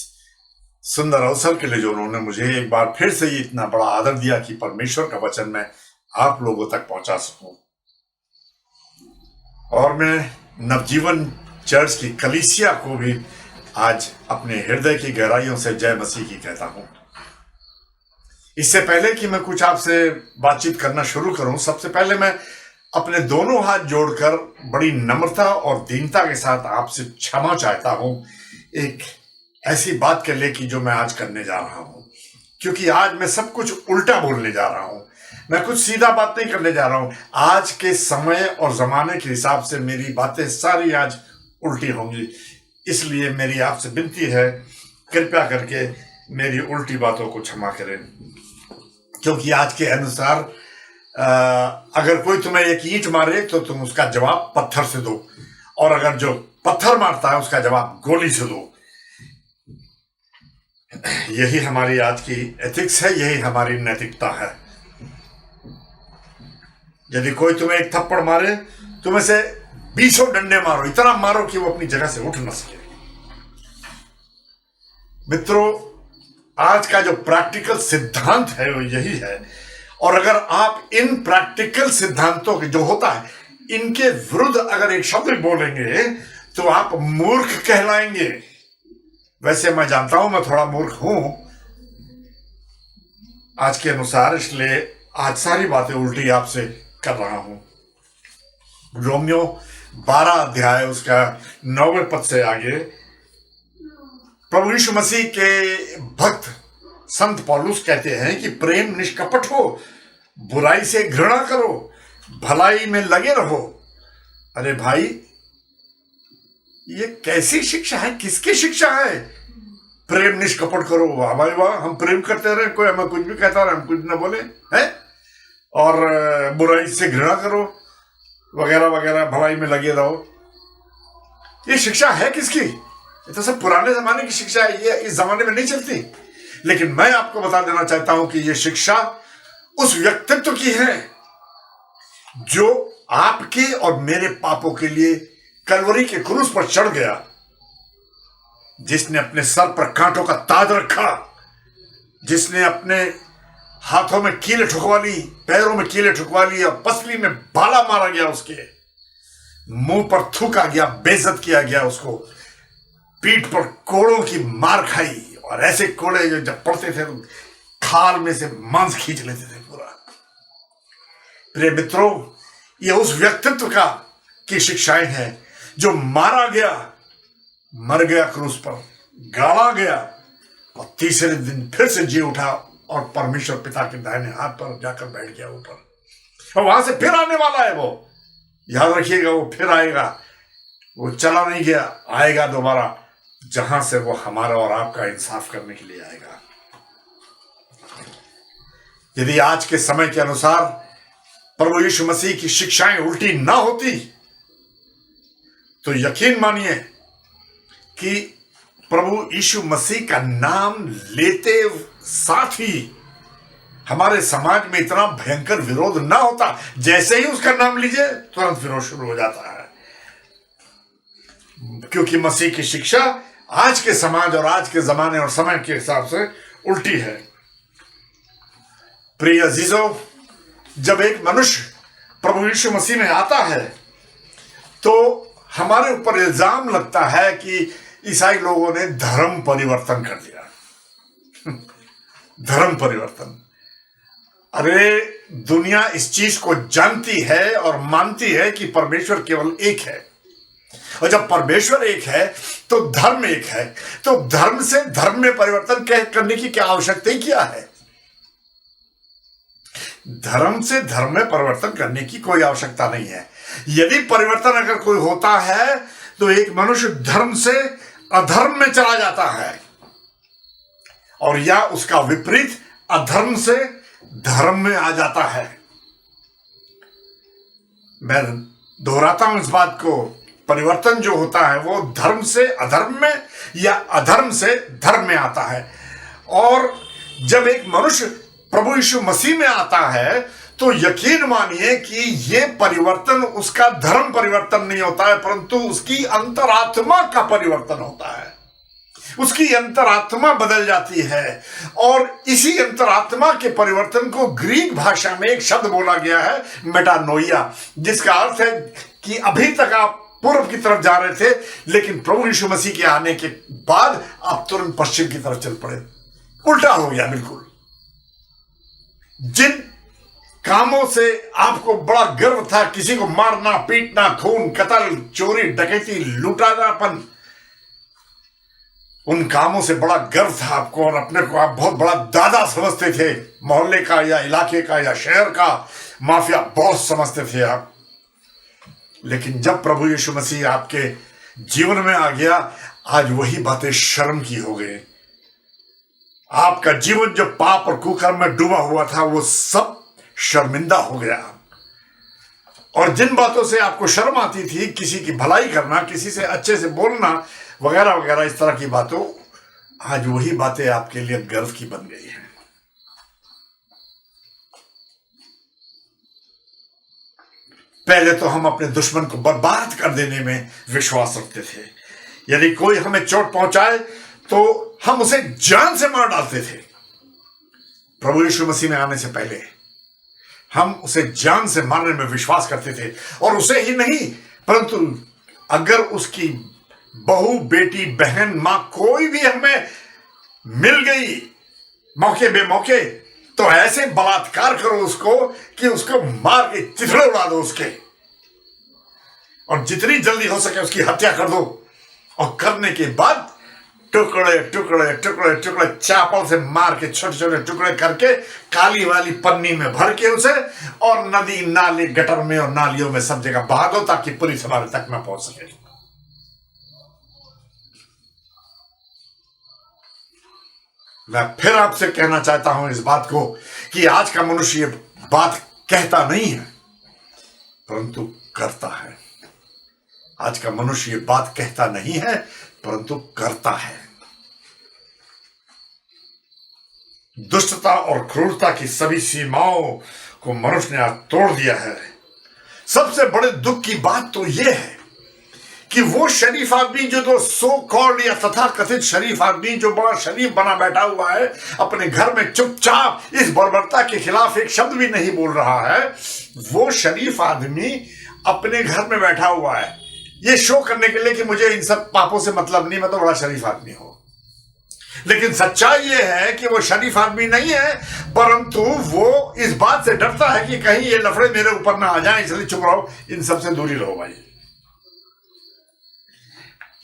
सुंदर अवसर के लिए जो उन्होंने मुझे एक बार फिर से ही इतना बड़ा आदर दिया कि परमेश्वर का वचन मैं आप लोगों तक पहुंचा सकूं। और मैं नवजीवन चर्च की कलीसिया को भी आज अपने हृदय की गहराइयों से जय मसीह की कहता हूं। इससे पहले कि मैं कुछ आपसे बातचीत करना शुरू करूं, सबसे पहले मैं अपने दोनों हाथ जोड़कर बड़ी नम्रता और दीनता के साथ आपसे क्षमा चाहता हूं। एक ऐसी बात कर ले कि जो मैं आज करने जा रहा हूं, क्योंकि आज मैं सब कुछ उल्टा बोलने जा रहा हूं। मैं कुछ सीधा बात नहीं करने जा रहा हूं। आज के समय और जमाने के हिसाब से मेरी बातें सारी आज उल्टी होंगी। इसलिए मेरी आपसे विनती है, कृपया करके मेरी उल्टी बातों को क्षमा करें, क्योंकि आज के अनुसार अगर कोई तुम्हें एक ईंट मारे तो तुम उसका जवाब पत्थर से दो, और अगर जो पत्थर मारता है उसका जवाब गोली से दो। यही हमारी आज की एथिक्स है, यही हमारी नैतिकता है। यदि कोई तुम्हें एक थप्पड़ मारे, तुम इसे 20 डंडे मारो, इतना मारो कि वो अपनी जगह से उठ न सके। मित्रों, आज का जो प्रैक्टिकल सिद्धांत है वो यही है, और अगर आप इन प्रैक्टिकल सिद्धांतों के जो होता है इनके विरुद्ध अगर एक शब्द बोलेंगे तो आप मूर्ख कहलाएंगे। वैसे मैं जानता हूं मैं थोड़ा मूर्ख हूं आज के अनुसार, इसलिए आज सारी बातें उल्टी आपसे कर रहा हूं। रोमियो 12 अध्याय उसका 9वें पद से आगे प्रभु यीशु मसीह के भक्त संत पौलुस कहते हैं कि प्रेम निष्कपट हो, बुराई से घृणा करो, भलाई में लगे रहो। अरे भाई, ये कैसी शिक्षा है? किसकी शिक्षा है? प्रेम निष्कपट करो, वाह भाई वाह, हम प्रेम करते रहे, कोई हमें कुछ भी कहता रहे, हम कुछ ना बोले हैं, और बुराई से घृणा करो वगैरह वगैरह, भलाई में लगे रहो। ये शिक्षा है किसकी? ये तो सब पुराने जमाने की शिक्षा है, ये इस जमाने में नहीं चलती। लेकिन मैं आपको बता देना चाहता हूं कि ये शिक्षा उस व्यक्तित्व की है जो आपके और मेरे पापों के लिए कलवरी के क्रूस पर चढ़ गया, जिसने अपने सर पर कांटों का ताज रखा, जिसने अपने हाथों में कीले ठुकवा ली, पैरों में कीले ठुकवा ली, और पसली में भाला मारा गया, उसके मुंह पर थूका गया, बेइज्जत किया गया, उसको पीठ पर कोड़ों की मार खाई, और ऐसे कोड़े जो जब पड़ते थे तो खाल में से मांस खींच लेते थे पूरा। प्रिय मित्रों, ये उस व्यक्तित्व की शिक्षाएं हैं जो मारा गया, मर गया क्रूस पर, गाड़ा गया, और तीसरे दिन फिर से जी उठा और परमेश्वर पिता के दाहिने हाथ पर जाकर बैठ गया ऊपर, और वहां से फिर आने वाला है। वो याद रखिएगा, वो फिर आएगा, वो चला नहीं गया, आएगा दोबारा, जहां से वो हमारा और आपका इंसाफ करने के लिए आएगा। यदि आज के समय के अनुसार प्रभु यीशु मसीह की शिक्षाएं उल्टी ना होती तो यकीन मानिए कि प्रभु यीशु मसीह का नाम लेते साथ ही हमारे समाज में इतना भयंकर विरोध ना होता। जैसे ही उसका नाम लीजिए तुरंत विरोध शुरू हो जाता है, क्योंकि मसीह की शिक्षा आज के समाज और आज के जमाने और समय के हिसाब से उल्टी है। प्रिय अजीजों, जब एक मनुष्य प्रभु यीशु मसीह में आता है तो हमारे ऊपर इल्जाम लगता है कि ईसाई लोगों ने धर्म परिवर्तन कर दिया। धर्म परिवर्तन, अरे दुनिया इस चीज को जानती है और मानती है कि परमेश्वर केवल एक है, और जब परमेश्वर एक है तो धर्म एक है, तो धर्म से धर्म में परिवर्तन करने की क्या आवश्यकता ही क्या है? धर्म से धर्म में परिवर्तन करने की कोई आवश्यकता नहीं है। यदि परिवर्तन अगर कोई होता है तो एक मनुष्य धर्म से अधर्म में चला जाता है, और या उसका विपरीत अधर्म से धर्म में आ जाता है। मैं दोहराता हूं इस बात को, परिवर्तन जो होता है वो धर्म से अधर्म में या अधर्म से धर्म में आता है। और जब एक मनुष्य प्रभु यीशु मसीह में आता है तो यकीन मानिए कि ये परिवर्तन उसका धर्म परिवर्तन नहीं होता है, परंतु उसकी अंतरात्मा का परिवर्तन होता है। उसकी अंतरात्मा बदल जाती है, और इसी अंतरात्मा के परिवर्तन को ग्रीक भाषा में एक शब्द बोला गया है, मेटानोइया, जिसका अर्थ है कि अभी तक आप पूर्व की तरफ जा रहे थे, लेकिन प्रभु यीशु मसीह के आने के बाद आप तुरंत पश्चिम की तरफ चल पड़े। उल्टा हो गया बिल्कुल। जिन कामों से आपको बड़ा गर्व था, किसी को मारना, पीटना, खून, कत्ल, चोरी, डकैती, लुटानापन, उन कामों से बड़ा गर्व था आपको और अपने को आप बहुत बड़ा दादा समझते थे, मोहल्ले का या इलाके का या शहर का माफिया बॉस समझते थे आप। लेकिन जब प्रभु यीशु मसीह आपके जीवन में आ गया, आज वही बातें शर्म की हो गई। आपका जीवन जो पाप और कुकर्म में डूबा हुआ था वो सब शर्मिंदा हो गया। और जिन बातों से आपको शर्म आती थी, किसी की भलाई करना, किसी से अच्छे से बोलना वगैरह वगैरह, इस तरह की बातों, आज वही बातें आपके लिए गर्व की बन गई हैं। पहले तो हम अपने दुश्मन को बर्बाद कर देने में विश्वास रखते थे। यदि कोई हमें चोट पहुंचाए तो हम उसे जान से मार डालते थे। प्रभु यीशु मसीह में आने से पहले हम उसे जान से मारने में विश्वास करते थे। और उसे ही नहीं, परंतु अगर उसकी बहू, बेटी, बहन, मां कोई भी हमें मिल गई मौके बेमौके, तो ऐसे बलात्कार करो उसको कि उसको मार के चिथड़े उड़ा दो उसके, और जितनी जल्दी हो सके उसकी हत्या कर दो। और करने के बाद टुकड़े टुकड़े टुकड़े टुकड़े चापल से मार के छोटे छोटे टुकड़े करके काली वाली पन्नी में भर के उसे और नदी, नाले, गटर में और नालियों में सब जगह बहा दो, ताकि पुलिस हमारे तक न पहुंच सके। मैं फिर आपसे कहना चाहता हूं इस बात को कि आज का मनुष्य ये बात कहता नहीं है परंतु करता है। आज का मनुष्य ये बात कहता नहीं है परंतु करता है। दुष्टता और क्रूरता की सभी सीमाओं को मनुष्य ने आज तोड़ दिया है। सबसे बड़े दुख की बात तो यह है कि वो शरीफ आदमी जो सो कॉल्ड या तथा कथित शरीफ आदमी जो बड़ा शरीफ बना बैठा हुआ है, अपने घर में चुपचाप इस बर्बरता के खिलाफ एक शब्द भी नहीं बोल रहा है, वो शरीफ आदमी अपने घर में बैठा हुआ है ये शो करने के लिए कि मुझे इन सब पापों से मतलब नहीं, मैं तो बड़ा शरीफ आदमी हूं। लेकिन सच्चाई ये है कि वो शरीफ आदमी नहीं है, परंतु वो इस बात से डरता है कि कहीं ये लफड़े मेरे ऊपर ना आ जाएं, इसलिए चुप रहो, इन सबसे दूरी रहो भाई।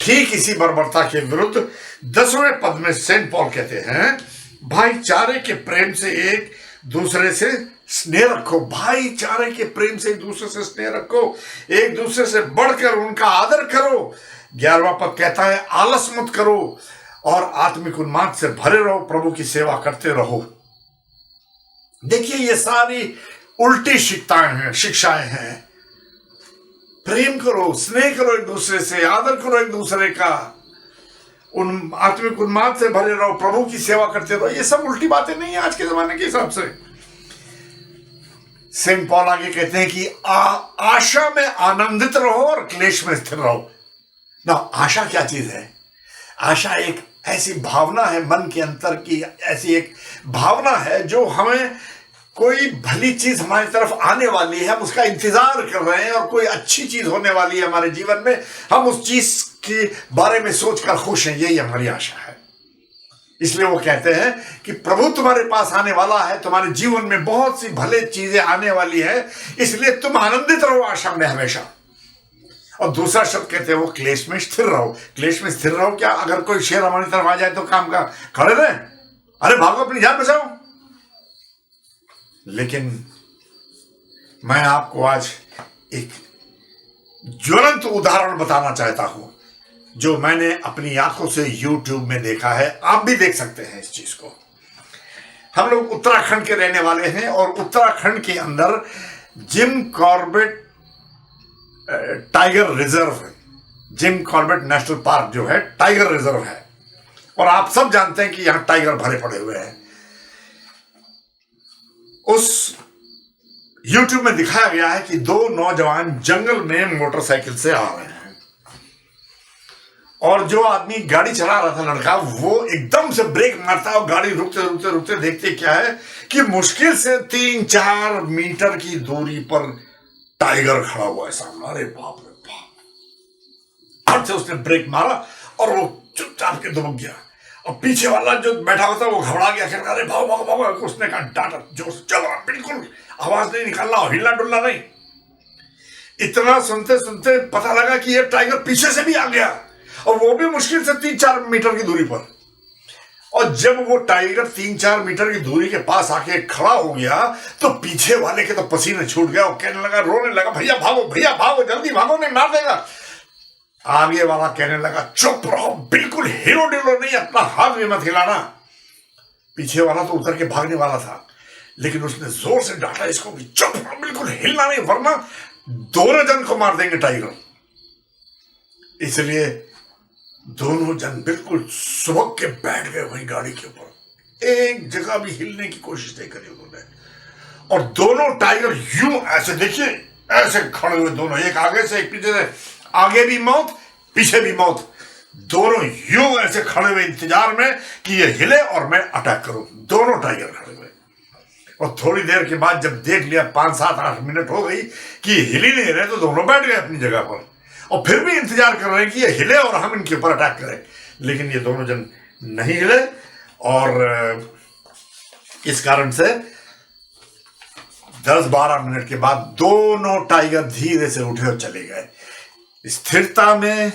ठीक इसी बर्बरता के विरुद्ध 10वें पद में सेंट पॉल कहते हैं, भाईचारे के प्रेम से एक दूसरे से स्नेह रखो। भाईचारे के प्रेम से एक दूसरे से स्नेह रखो, एक दूसरे से बढ़कर उनका आदर करो। 11वां पद कहता है, आलस मत करो और आत्मिक उन्माद से भरे रहो, प्रभु की सेवा करते रहो। देखिए ये सारी उल्टी शिक्षाएं हैं। प्रेम करो, स्नेह करो एक दूसरे से, आदर करो एक दूसरे का, उन आत्मिक उन्माद से भरे रहो, प्रभु की सेवा करते रहो। ये सब उल्टी बातें नहीं है आज के जमाने के हिसाब से। सेंट पॉल आगे कहते हैं कि आशा में आनंदित रहो और क्लेश में स्थिर रहो। ना, आशा क्या चीज है? आशा एक ऐसी भावना है मन के अंदर की, ऐसी एक भावना है जो हमें कोई भली चीज हमारी तरफ आने वाली है, हम उसका इंतजार कर रहे हैं, और कोई अच्छी चीज होने वाली है हमारे जीवन में, हम उस चीज के बारे में सोचकर खुश हैं। यही हमारी आशा है। इसलिए वो कहते हैं कि प्रभु तुम्हारे पास आने वाला है, तुम्हारे जीवन में बहुत सी भले चीजें आने वाली है, इसलिए तुम आनंदित रहो आशा में हमेशा। और दूसरा शब्द कहते हैं वो क्लेश में स्थिर रहो। क्लेश में स्थिर रहो क्या? अगर कोई शेर हमारी तरफ आ जाए तो काम का खड़े रहे, अरे भागो अपनी जान बचाओ। लेकिन मैं आपको आज एक ज्वलंत उदाहरण बताना चाहता हूं जो मैंने अपनी आंखों से YouTube में देखा है। आप भी देख सकते हैं इस चीज को। हम लोग उत्तराखंड के रहने वाले हैं और उत्तराखंड के अंदर जिम कॉर्बेट टाइगर रिजर्व है। जिम कॉर्बेट नेशनल पार्क जो है टाइगर रिजर्व है, और आप सब जानते हैं कि यहां टाइगर भरे पड़े हुए हैं। उस YouTube में दिखाया गया है कि दो नौजवान जंगल में मोटरसाइकिल से आ रहे हैं, और जो आदमी गाड़ी चला रहा था लड़का, वो एकदम से ब्रेक मारता है और गाड़ी रुकते रुकते रुकते देखते क्या है कि मुश्किल से 3-4 मीटर की दूरी पर टाइगर खड़ा हुआ है सामने। अरे बाप रे बाप! और से उसने ब्रेक मारा और वो चुपचाप के दुबक गया, और पीछे वाला जो बैठा होता वो घबरा गया, कहता अरे भागो भागो भागो। उसने कहा डांटा, जोर से चल रहा, बिल्कुल आवाज नहीं निकालना, हिलना डुलना नहीं। इतना सुनते सुनते पता लगा कि ये टाइगर पीछे से भी आ गया, और वो भी मुश्किल से 3-4 मीटर की दूरी पर। और जब वो टाइगर 3-4 मीटर की दूरी के पास आके खड़ा हो गया तो पीछे वाले के तो पसीने छूट गया और कहने लगा, रोने लगा, भैया भागो जल्दी भागो, नहीं मार देगा। आगे वाला कहने लगा, चुप रहो, बिल्कुल हिलो डिलो नहीं, अपना हाथ भी मत हिलाना। पीछे वाला तो उतर के भागने वाला था, लेकिन उसने जोर से डांटा इसको भी, चुप रहो, बिल्कुल हिलना नहीं, वरना दोनों जन को मार देंगे टाइगर। इसलिए दोनों जन बिल्कुल सुबह के बैठ गए वहीं गाड़ी के ऊपर, एक जगह भी हिलने की कोशिश नहीं करी उन्होंने। और दोनों टाइगर यूं ऐसे, देखिए ऐसे खड़े हुए दोनों, एक आगे से एक पीछे से, आगे भी मौत पीछे भी मौत, दोनों यूं ऐसे खड़े हुए इंतजार में कि ये हिले और मैं अटैक करूं। दोनों टाइगर खड़े हुए। और थोड़ी देर के बाद जब देख लिया 5-7-8 मिनट हो गई कि हिल ही नहीं रहे, तो दोनों बैठ गए अपनी जगह पर और फिर भी इंतजार कर रहे हैं कि ये हिले और हम इनके ऊपर अटैक करें। लेकिन ये दोनों जन नहीं हिले और इस कारण से 10-12 मिनट के बाद दोनों टाइगर धीरे से उठे और चले गए। स्थिरता में,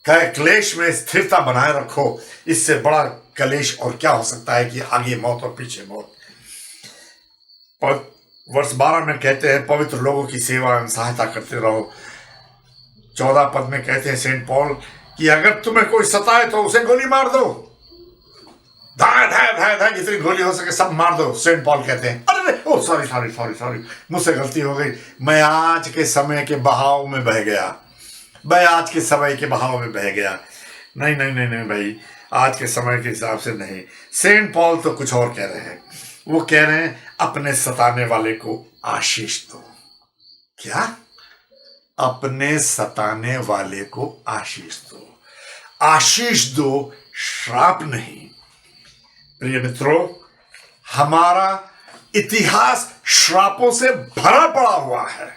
क्लेश में स्थिरता बनाए रखो, इससे बड़ा क्लेश और क्या हो सकता है कि आगे मौत और पीछे मौत। वर्ष 12 में कहते हैं, पवित्र लोगों की सेवा एवं सहायता करते रहो। 14 पद में कहते हैं सेंट पॉल कि अगर तुम्हें कोई सताए तो उसे गोली मार दो, धाय धाय धाय धाय जितनी गोली हो सके सब मार दो, सेंट पॉल कहते हैं। अरे ओ सॉरी, मुझसे गलती हो गई, मैं आज के समय के बहाव में बह गया, नहीं भाई, आज के समय के हिसाब से नहीं। सेंट पॉल तो कुछ और कह रहे हैं, वो कह रहे हैं अपने सताने वाले को आशीष दो। क्या? अपने सताने वाले को आशीष दो, आशीष दो, श्राप नहीं। प्रिय मित्रों, हमारा इतिहास श्रापों से भरा पड़ा हुआ है।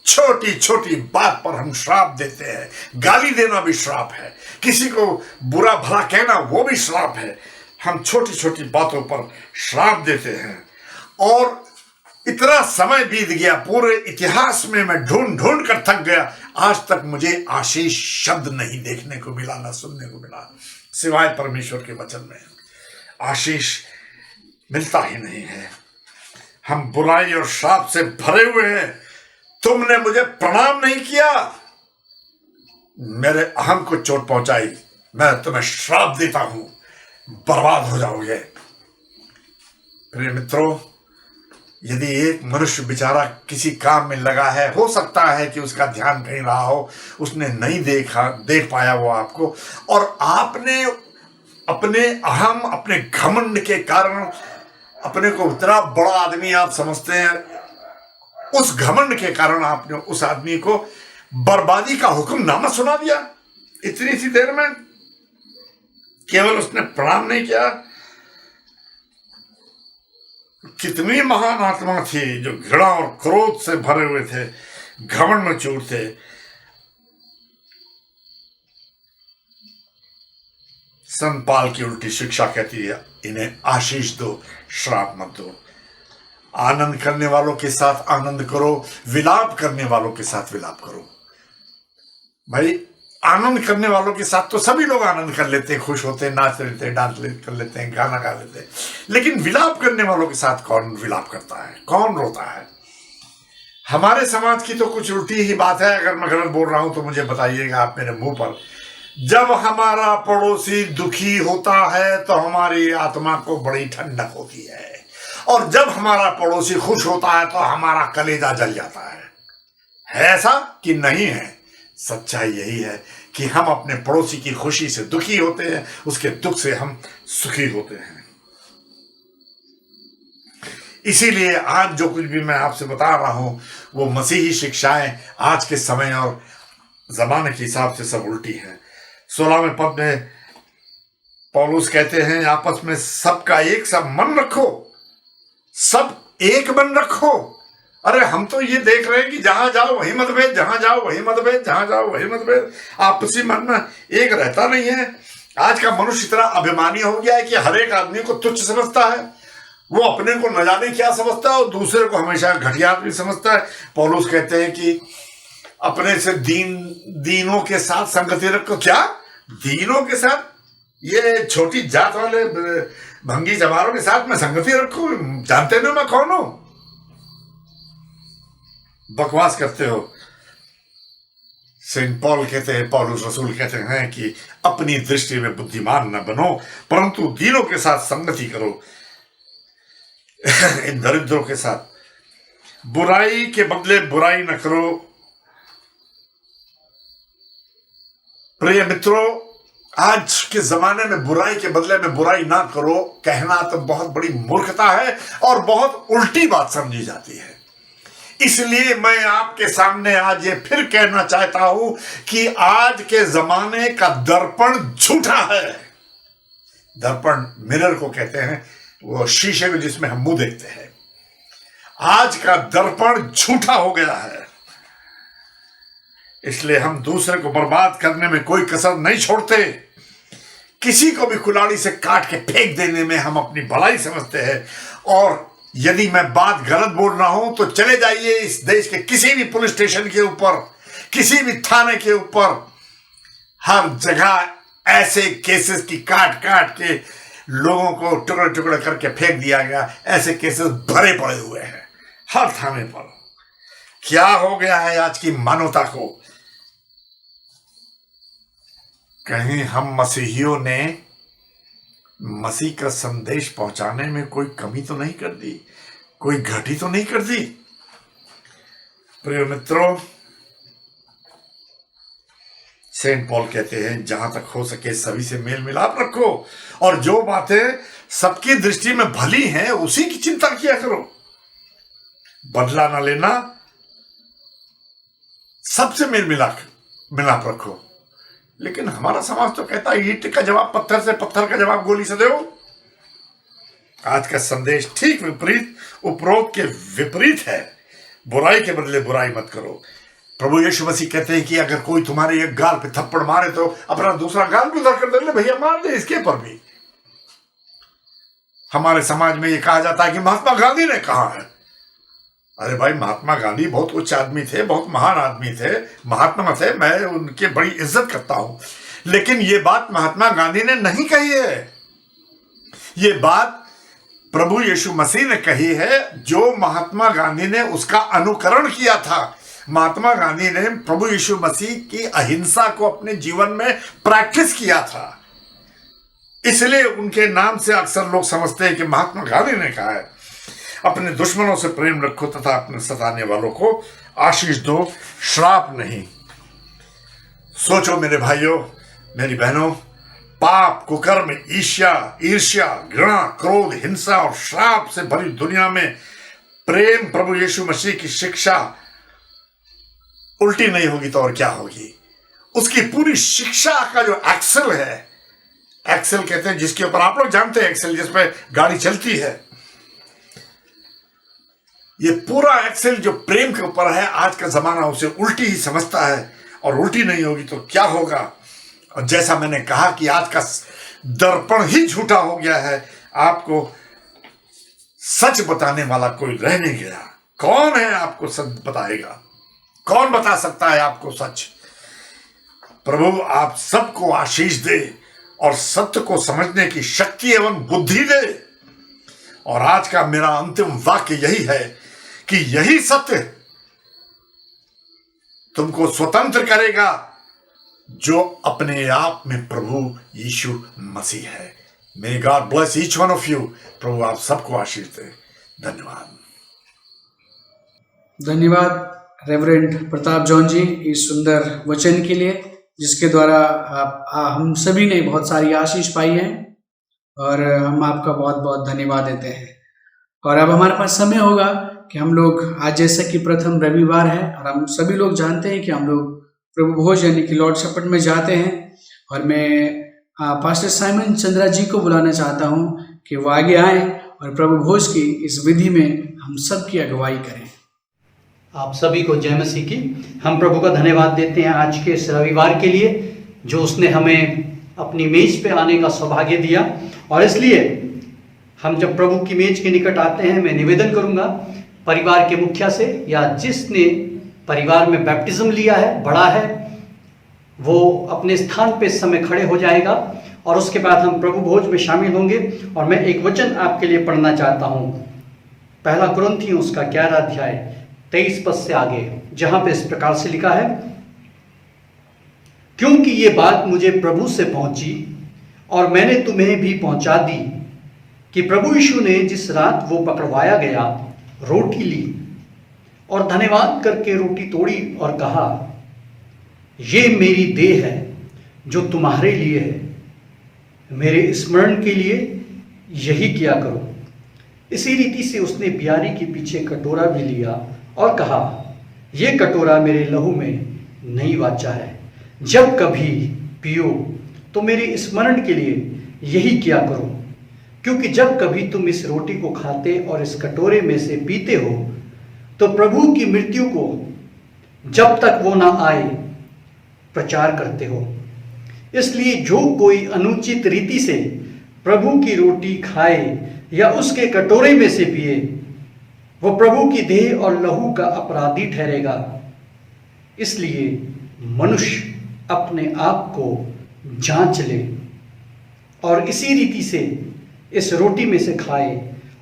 छोटी छोटी बात पर हम श्राप देते हैं, गाली देना भी श्राप है, किसी को बुरा भला कहना वो भी श्राप है। हम छोटी छोटी बातों पर श्राप देते हैं और इतना समय बीत गया, पूरे इतिहास में मैं ढूंढ कर थक गया, आज तक मुझे आशीष शब्द नहीं देखने को मिला, ना सुनने को मिला, सिवाय परमेश्वर के वचन में आशीष मिलता ही नहीं है। हम बुराई और श्राप से भरे हुए हैं। तुमने मुझे प्रणाम नहीं किया, मेरे अहम को चोट पहुंचाई, मैं तुम्हें श्राप देता हूं, बर्बाद हो जाओगे। प्रिय मित्रों, यदि एक मनुष्य बेचारा किसी काम में लगा है, हो सकता है कि उसका ध्यान कहीं रहा हो, उसने नहीं देख पाया वो आपको, और आपने अपने अहम, अपने घमंड के कारण अपने को उतना बड़ा आदमी आप समझते हैं, उस घमंड के कारण आपने उस आदमी को बर्बादी का हुक्मनामा सुना दिया इतनी सी देर में, केवल उसने प्रणाम नहीं किया। कितनी महान आत्मा थी जो घृणा और क्रोध से भरे हुए थे, घमंड में चूर थे। संत पाल की उल्टी शिक्षा कहती है, इन्हें आशीष दो, श्राप मत दो। आनंद करने वालों के साथ आनंद करो, विलाप करने वालों के साथ विलाप करो। भाई, आनंद करने वालों के साथ तो सभी लोग आनंद कर लेते हैं, खुश होते हैं, नाच लेते हैं, डांस कर लेते हैं, गाना गा लेते हैं, लेकिन विलाप करने वालों के साथ कौन विलाप करता है, कौन रोता है? हमारे समाज की तो कुछ उल्टी ही बात है। अगर मैं गलत बोल रहा हूं तो मुझे बताइएगा आप मेरे मुंह पर। जब हमारा पड़ोसी दुखी होता है तो हमारी आत्मा को बड़ी ठंडक होती है, और जब हमारा पड़ोसी खुश होता है तो हमारा कलेजा जल जाता है ऐसा कि नहीं है? सच्चाई यही है कि हम अपने पड़ोसी की खुशी से दुखी होते हैं, उसके दुख से हम सुखी होते हैं। इसीलिए आज जो कुछ भी मैं आपसे बता रहा हूं वो मसीही शिक्षाएं आज के समय और जमाने के हिसाब से सब उल्टी हैं। 16वें पद में पौलुस कहते हैं, आपस में सबका एक सा मन रखो, सब एक मन रखो। अरे हम तो ये देख रहे हैं कि जहां जाओ वही मतभेद, जहां जाओ वही मतभेद, जहां जाओ वही मतभेद, आपसी मन में एक रहता नहीं है। आज का मनुष्य इतना अभिमानी हो गया है कि हर एक आदमी को तुच्छ समझता है, वो अपने को न जाने क्या समझता है और दूसरे को हमेशा घटिया आदमी समझता है। पौलुस कहते हैं कि अपने से दीनों के साथ संगति रखो। क्या? दीनों के साथ, ये छोटी जात वाले भंगी जवारों के साथ मैं संगति रखूं? जानते ना मैं कौन हूं? बकवास करते हो। सेंट पॉल कहते हैं, पौलुस रसूल कहते हैं कि अपनी दृष्टि में बुद्धिमान न बनो, परंतु दीनों के साथ संगति करो, इन दरिद्रों के साथ। बुराई के बदले बुराई न करो। प्रिय मित्रों, आज के जमाने में बुराई के बदले में बुराई ना करो कहना तो बहुत बड़ी मूर्खता है और बहुत उल्टी बात समझी जाती है। इसलिए मैं आपके सामने आज ये फिर कहना चाहता हूं कि आज के जमाने का दर्पण झूठा है। दर्पण मिरर को कहते हैं, वो शीशे में जिसमें हम मुंह देखते हैं। आज का दर्पण झूठा हो गया है, इसलिए हम दूसरे को बर्बाद करने में कोई कसर नहीं छोड़ते। किसी को भी कुल्हाड़ी से काट के फेंक देने में हम अपनी भलाई समझते हैं। और यदि मैं बात गलत बोल रहा हूं तो चले जाइए इस देश के किसी भी पुलिस स्टेशन के ऊपर, किसी भी थाने के ऊपर, हर जगह ऐसे केसेस की काट काट के लोगों को टुकड़े टुकड़े करके फेंक दिया गया। ऐसे केसेस भरे पड़े हुए हैं हर थाने पर। क्या हो गया है आज की मानवता को? कहीं हम मसीहियों ने मसीह का संदेश पहुंचाने में कोई कमी तो नहीं कर दी, कोई घटी तो नहीं कर दी? प्रिय मित्रों, सेंट पॉल कहते हैं जहां तक हो सके सभी से मेल मिलाप रखो और जो बातें सबकी दृष्टि में भली हैं उसी की चिंता किया करो। बदला ना लेना, सबसे मेल मिलाप रखो। लेकिन हमारा समाज तो कहता है ईंट का जवाब पत्थर से, पत्थर का जवाब गोली से दो। आज का संदेश ठीक विपरीत, उपरोक्त के विपरीत है। बुराई के बदले बुराई मत करो। प्रभु यीशु मसीह कहते हैं कि अगर कोई तुम्हारे एक गाल पे थप्पड़ मारे तो अपना दूसरा गाल भी उधर कर दे, ले भैया मार दे इसके पर भी। हमारे समाज में यह कहा जाता है कि महात्मा गांधी ने कहा है। अरे भाई, महात्मा गांधी बहुत उच्च आदमी थे, बहुत महान आदमी थे, महात्मा थे, मैं उनकी बड़ी इज्जत करता हूं। लेकिन ये बात महात्मा गांधी ने नहीं कही है, ये बात प्रभु यीशु मसीह ने कही है। जो महात्मा गांधी ने उसका अनुकरण किया था। महात्मा गांधी ने प्रभु यीशु मसीह की अहिंसा को अपने जीवन में प्रैक्टिस किया था, इसलिए उनके नाम से अक्सर लोग समझते हैं कि महात्मा गांधी ने कहा है अपने दुश्मनों से प्रेम रखो तथा अपने सताने वालों को आशीष दो, श्राप नहीं। सोचो मेरे भाइयों, मेरी बहनों, पाप, कुकर्म, ईर्ष्या, घृणा, क्रोध, हिंसा और श्राप से भरी दुनिया में प्रेम, प्रभु यीशु मसीह की शिक्षा उल्टी नहीं होगी तो और क्या होगी? उसकी पूरी शिक्षा का जो एक्सेल है, एक्सेल कहते हैं जिसके ऊपर, आप लोग जानते हैं एक्सेल जिसपे गाड़ी चलती है, ये पूरा एक्सेल जो प्रेम के ऊपर है, आज का जमाना उसे उल्टी ही समझता है। और उल्टी नहीं होगी तो क्या होगा? और जैसा मैंने कहा कि आज का दर्पण ही झूठा हो गया है। आपको सच बताने वाला कोई रह नहीं गया। कौन है आपको सच बताएगा? कौन बता सकता है आपको सच? प्रभु आप सबको आशीष दे और सत्य को समझने की शक्ति एवं बुद्धि दे। और आज का मेरा अंतिम वाक्य यही है कि यही सत्य तुमको स्वतंत्र करेगा जो अपने आप में प्रभु यीशु मसीह है। May God bless each one of you. प्रभु आप सबको आशीष दे। धन्यवाद। धन्यवाद रेवरेंड प्रताप जॉन जी इस सुंदर वचन के लिए, जिसके द्वारा हम सभी ने बहुत सारी आशीष पाई है और हम आपका बहुत बहुत धन्यवाद देते हैं। और अब हमारे पास समय होगा कि हम लोग, आज जैसा कि प्रथम रविवार है और हम सभी लोग जानते हैं कि हम लोग प्रभु भोज यानी कि लॉर्ड सपर में जाते हैं। और मैं पास्टर साइमन चंद्रा जी को बुलाना चाहता हूं कि वो आगे आए और प्रभु भोज की इस विधि में हम सब की अगुवाई करें। आप सभी को जय मसीह की। हम प्रभु का धन्यवाद देते हैं आज के इस रविवार के लिए, जो उसने हमें अपनी मेज पे आने का सौभाग्य दिया। और इसलिए हम जब प्रभु की मेज के निकट आते हैं, मैं निवेदन करूंगा परिवार के मुखिया से या जिसने परिवार में बैप्टिज्म लिया है, बड़ा है, वो अपने स्थान पे इस समय खड़े हो जाएगा और उसके बाद हम प्रभु भोज में शामिल होंगे। और मैं एक वचन आपके लिए पढ़ना चाहता हूँ, पहला कुरिन्थियों उसका 11 अध्याय 23 पद से आगे, जहां पे इस प्रकार से लिखा है, क्योंकि ये बात मुझे प्रभु से पहुंची और मैंने तुम्हें भी पहुंचा दी कि प्रभु यीशु ने जिस रात वो पकड़वाया गया रोटी ली और धन्यवाद करके रोटी तोड़ी और कहा, ये मेरी देह है जो तुम्हारे लिए है, मेरे स्मरण के लिए यही किया करो। इसी रीति से उसने बियारी के पीछे कटोरा भी लिया और कहा, यह कटोरा मेरे लहू में नई वाचा है, जब कभी पियो तो मेरे स्मरण के लिए यही किया करो। क्योंकि जब कभी तुम इस रोटी को खाते और इस कटोरे में से पीते हो तो प्रभु की मृत्यु को जब तक वो ना आए प्रचार करते हो। इसलिए जो कोई अनुचित रीति से प्रभु की रोटी खाए या उसके कटोरे में से पिए, वो प्रभु की देह और लहू का अपराधी ठहरेगा। इसलिए मनुष्य अपने आप को जांच ले और इसी रीति से इस रोटी में से खाए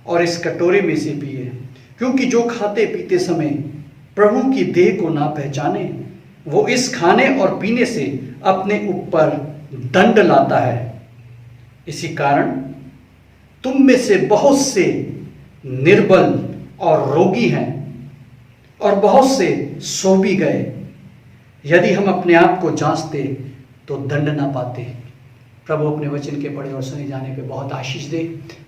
और इस कटोरे में से पिए। क्योंकि जो खाते पीते समय प्रभु की देह को ना पहचाने, वो इस खाने और पीने से अपने ऊपर दंड लाता है। इसी कारण तुम में से बहुत से निर्बल और रोगी हैं और बहुत से सो भी गए। यदि हम अपने आप को जांचते तो दंड ना पाते। प्रभु अपने वचन के पढ़े और सुने जाने पे बहुत आशीष दे।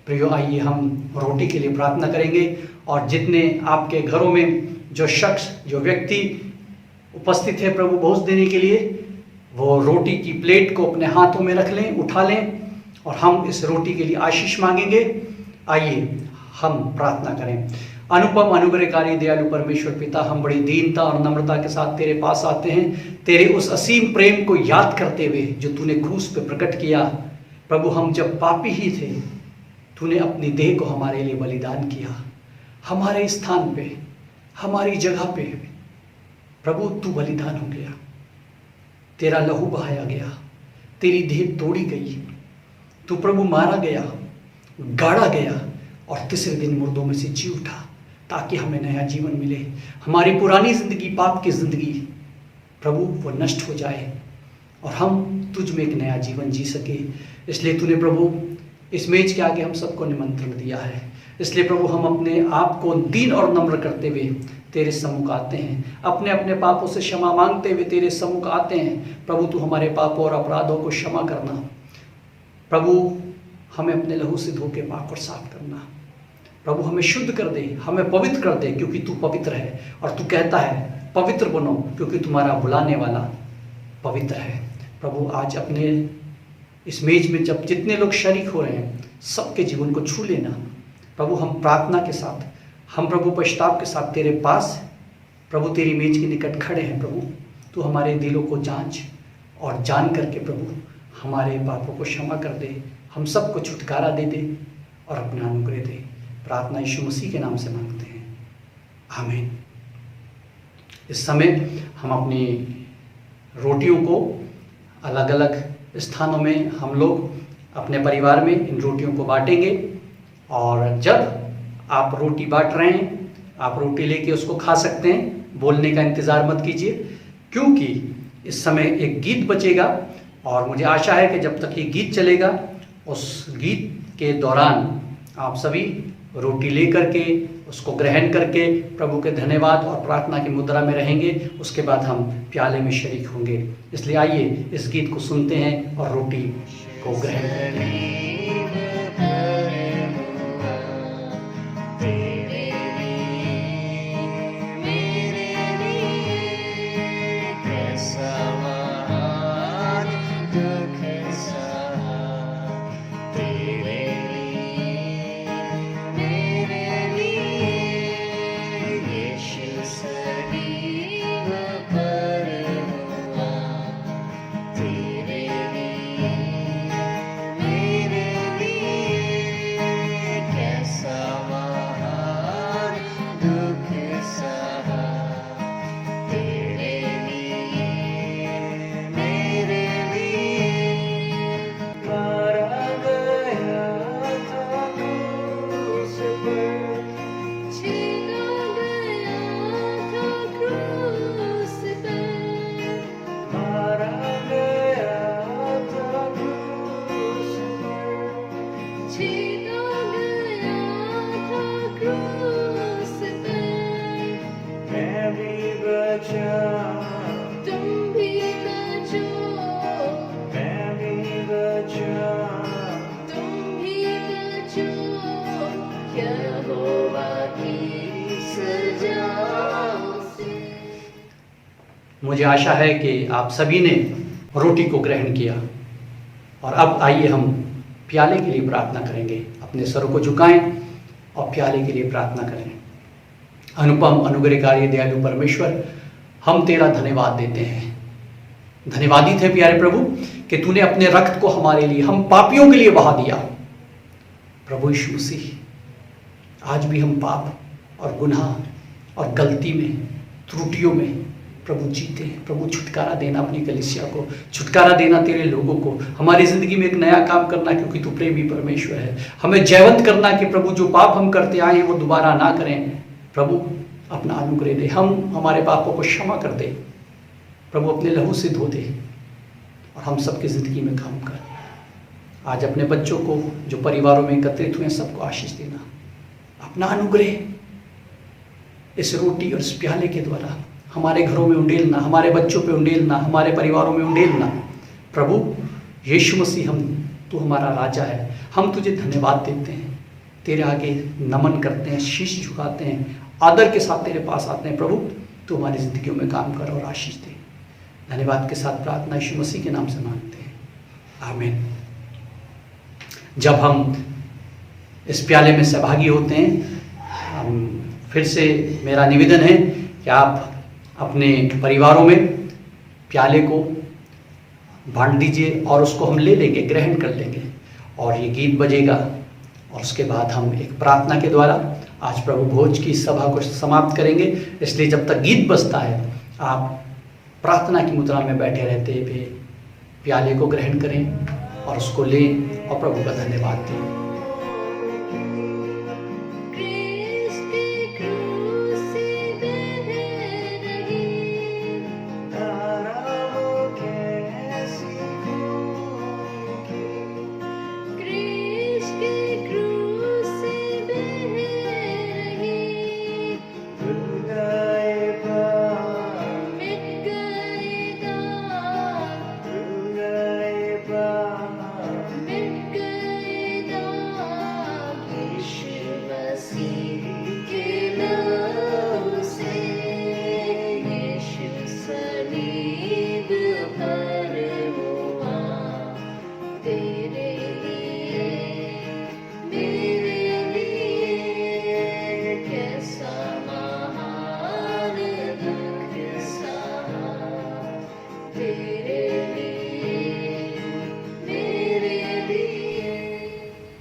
प्रियो, आइए हम रोटी के लिए प्रार्थना करेंगे और जितने आपके घरों में जो शख्स, जो व्यक्ति उपस्थित है प्रभु भोज देने के लिए, वो रोटी की प्लेट को अपने हाथों में रख लें, उठा लें और हम इस रोटी के लिए आशीष मांगेंगे। आइए हम प्रार्थना करें। अनुपम अनुग्रहकारी दयालु परमेश्वर पिता, हम बड़ी दीनता और नम्रता के साथ तेरे पास आते हैं, तेरे उस असीम प्रेम को याद करते हुए जो तूने क्रूस पे प्रकट किया। प्रभु, हम जब पापी ही थे, तूने अपनी देह को हमारे लिए बलिदान किया। हमारे स्थान पे, हमारी जगह पे प्रभु तू बलिदान हो गया, तेरा लहू बहाया गया, तेरी देह तोड़ी गई, तू प्रभु मारा गया, गाड़ा गया और तीसरे दिन मुर्दों में से जी उठा ताकि हमें नया जीवन मिले। हमारी पुरानी जिंदगी, पाप की जिंदगी प्रभु वो नष्ट हो जाए और हम तुझ में एक नया जीवन जी सके। इसलिए तूने प्रभु इस मेज के आगे हम सबको निमंत्रण दिया है। इसलिए प्रभु हम अपने आप को दीन और नम्र करते हुए तेरे सम्मुख आते हैं, अपने अपने पापों से क्षमा मांगते हुए तेरे सम्मुख आते हैं। प्रभु तू हमारे पापों और अपराधों को क्षमा करना। प्रभु हमें अपने लहू से धो के पाक और साफ करना। प्रभु हमें शुद्ध कर दे, हमें पवित्र कर दे, क्योंकि तू पवित्र है और तू कहता है पवित्र बनो क्योंकि तुम्हारा बुलाने वाला पवित्र है। प्रभु आज अपने इस मेज में जब जितने लोग शरीक हो रहे हैं, सबके जीवन को छू लेना। प्रभु हम प्रार्थना के साथ, हम प्रभु पश्चाताप के साथ तेरे पास प्रभु तेरी मेज के निकट खड़े हैं। प्रभु तू हमारे दिलों को जांच और जान करके प्रभु हमारे पापों को क्षमा कर दे, हम सबको छुटकारा दे दे और अपना अनुग्रह दे। प्रार्थना यीशु मसीह के नाम से मांगते हैं, आमीन। इस समय हम अपनी रोटियों को अलग अलग स्थानों में हम लोग अपने परिवार में इन रोटियों को बांटेंगे। और जब आप रोटी बांट रहे हैं, आप रोटी लेके उसको खा सकते हैं, बोलने का इंतज़ार मत कीजिए, क्योंकि इस समय एक गीत बजेगा और मुझे आशा है कि जब तक ये गीत चलेगा, उस गीत के दौरान आप सभी रोटी ले करके उसको ग्रहण करके प्रभु के धन्यवाद और प्रार्थना की मुद्रा में रहेंगे। उसके बाद हम प्याले में शरीक होंगे। इसलिए आइए इस गीत को सुनते हैं और रोटी को ग्रहण करते हैं। मेरे मुझे आशा है कि आप सभी ने रोटी को ग्रहण किया। और अब आइए हम प्याले के लिए प्रार्थना करेंगे। अपने सरों को झुकाएं और प्याले के लिए प्रार्थना करें। अनुपम अनुग्रहकारी दयालु परमेश्वर, हम तेरा धन्यवाद देते हैं। धन्यवादी थे प्यारे प्रभु कि तूने अपने रक्त को हमारे लिए, हम पापियों के लिए बहा दिया। प्रभु यीशु मसीह, आज भी हम पाप और गुनाह और गलती में, त्रुटियों में प्रभु जीते हैं। प्रभु छुटकारा देना अपनी कलीसिया को, छुटकारा देना तेरे लोगों को, हमारी ज़िंदगी में एक नया काम करना, क्योंकि तू प्रेमी परमेश्वर है। हमें जयवंत करना कि प्रभु जो पाप हम करते आए हैं वो दोबारा ना करें। प्रभु अपना अनुग्रह दे, हम हमारे पापों को क्षमा कर दे। प्रभु अपने लहू से धो दे और हम सबकी ज़िंदगी में काम कर। आज अपने बच्चों को जो परिवारों में एकत्रित हुए सबको आशीष देना। अपना अनुग्रह इस रोटी और इस प्याले के द्वारा हमारे घरों में उंडेलना, हमारे बच्चों पे उंडेलना, हमारे परिवारों में उंडेलना। प्रभु यीशु मसीह, तू हमारा राजा है। हम तुझे धन्यवाद देते हैं, तेरे आगे नमन करते हैं, शीश झुकाते हैं, आदर के साथ तेरे पास आते हैं। प्रभु तू हमारी ज़िंदगियों में काम कर और आशीष दे। धन्यवाद के साथ प्रार्थना यीशु मसीह के नाम से मांगते हैं, आमीन। जब हम इस प्याले में सहभागी होते हैं, फिर से मेरा निवेदन है कि आप अपने परिवारों में प्याले को बांट दीजिए और उसको हम ले लेंगे, ग्रहण कर लेंगे और ये गीत बजेगा और उसके बाद हम एक प्रार्थना के द्वारा आज प्रभु भोज की सभा को समाप्त करेंगे। इसलिए जब तक गीत बजता है आप प्रार्थना की मुद्रा में बैठे रहते हुए प्याले को ग्रहण करें और उसको लें और प्रभु का धन्यवाद दें।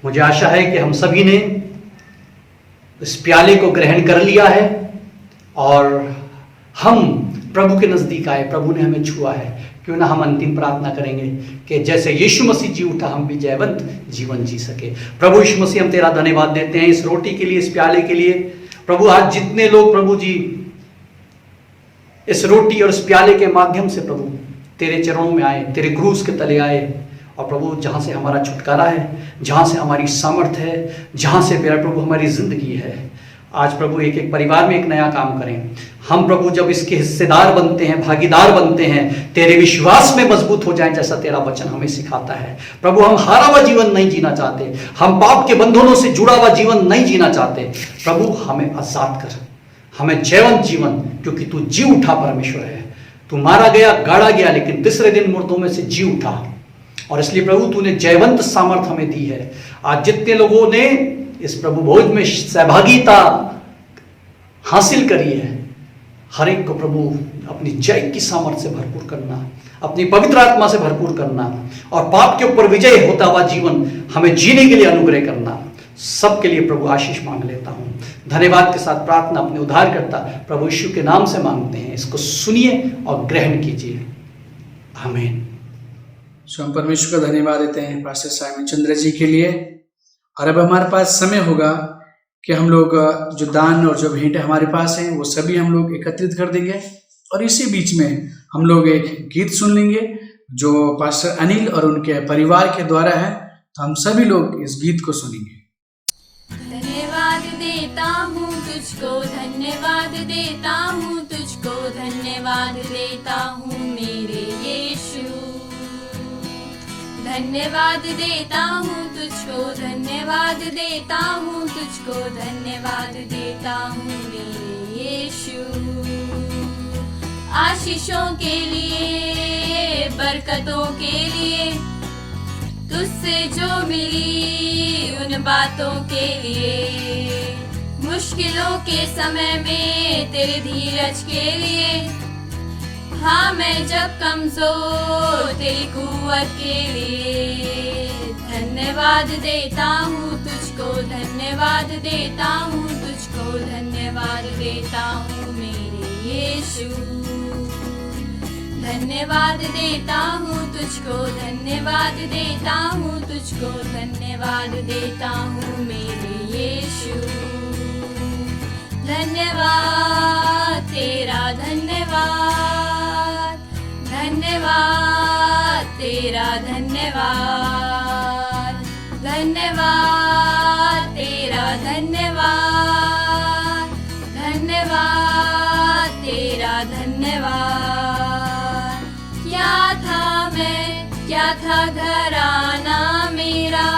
मुझे आशा है कि हम सभी ने इस प्याले को ग्रहण कर लिया है और हम प्रभु के नज़दीक आए, प्रभु ने हमें छुआ है। क्यों ना हम अंतिम प्रार्थना करेंगे कि जैसे यीशु मसीह जी उठा, हम भी जयवंत जीवन जी सके। प्रभु यीशु मसीह, हम तेरा धन्यवाद देते हैं इस रोटी के लिए, इस प्याले के लिए। प्रभु आज जितने लोग प्रभु जी इस रोटी और इस प्याले के माध्यम से प्रभु तेरे चरणों में आए, तेरे क्रूस के तले आए, और प्रभु जहाँ से हमारा छुटकारा है, जहाँ से हमारी सामर्थ्य है, जहाँ से प्यारे प्रभु हमारी ज़िंदगी है, आज प्रभु एक एक परिवार में एक नया काम करें। हम प्रभु जब इसके हिस्सेदार बनते हैं, भागीदार बनते हैं, तेरे विश्वास में मजबूत हो जाएं जैसा तेरा वचन हमें सिखाता है। प्रभु हम हारा हुआ जीवन नहीं जीना चाहते, हम पाप के बंधनों से जुड़ा हुआ जीवन नहीं जीना चाहते। प्रभु हमें आजाद कर, हमें जयवंत जीवन, क्योंकि तू जी उठा परमेश्वर है। तू मारा गया, गाड़ा गया, लेकिन तीसरे दिन मुर्दों में से जी उठा, और इसलिए प्रभु तूने जयवंत सामर्थ हमें दी है। आज जितने लोगों ने इस प्रभु भोज में सहभागिता हासिल करी है, हर एक को प्रभु अपनी जय की सामर्थ से भरपूर करना, अपनी पवित्र आत्मा से भरपूर करना, और पाप के ऊपर विजय होता हुआ जीवन हमें जीने के लिए अनुग्रह करना। सबके लिए प्रभु आशीष मांग लेता हूँ। धन्यवाद के साथ प्रार्थना अपने उद्धारकर्ता प्रभु यीशु के नाम से मांगते हैं। इसको सुनिए और ग्रहण कीजिए, आमीन। सो हम परमेश्वर का धन्यवाद देते हैं पास्टर साइमन चंद्र जी के लिए। और अब हमारे पास समय होगा कि हम लोग जो दान और जो भेंट हमारे पास हैं वो सभी हम लोग एकत्रित कर देंगे, और इसी बीच में हम लोग एक गीत सुन लेंगे जो पास्टर अनिल और उनके परिवार के द्वारा है। तो हम सभी लोग इस गीत को सुनेंगे। धन्यवाद देता हूँ तुझको, धन्यवाद देता हूँ तुझको, धन्यवाद देता हूँ मेरे यीशु। धन्यवाद देता हूँ तुझको, धन्यवाद देता हूँ तुझको, धन्यवाद देता हूँ मेरे यीशु। आशीषों के लिए, बरकतों के लिए, तुझसे जो मिली उन बातों के लिए, मुश्किलों के समय में तेरे धीरज के लिए, हाँ मैं जब कमजोर तेरी कुव्वत के लिए। धन्यवाद देता हूँ तुझको, धन्यवाद देता हूँ तुझको, धन्यवाद देता हूँ मेरे यीशु। धन्यवाद देता हूँ तुझको, धन्यवाद देता हूँ तुझको, धन्यवाद देता हूँ मेरे यीशु। धन्यवाद तेरा, धन्यवाद, धन्यवाद तेरा, धन्यवाद, धन्यवाद तेरा, धन्यवाद, धन्यवाद तेरा, धन्यवाद। क्या था मैं, क्या था घराना मेरा,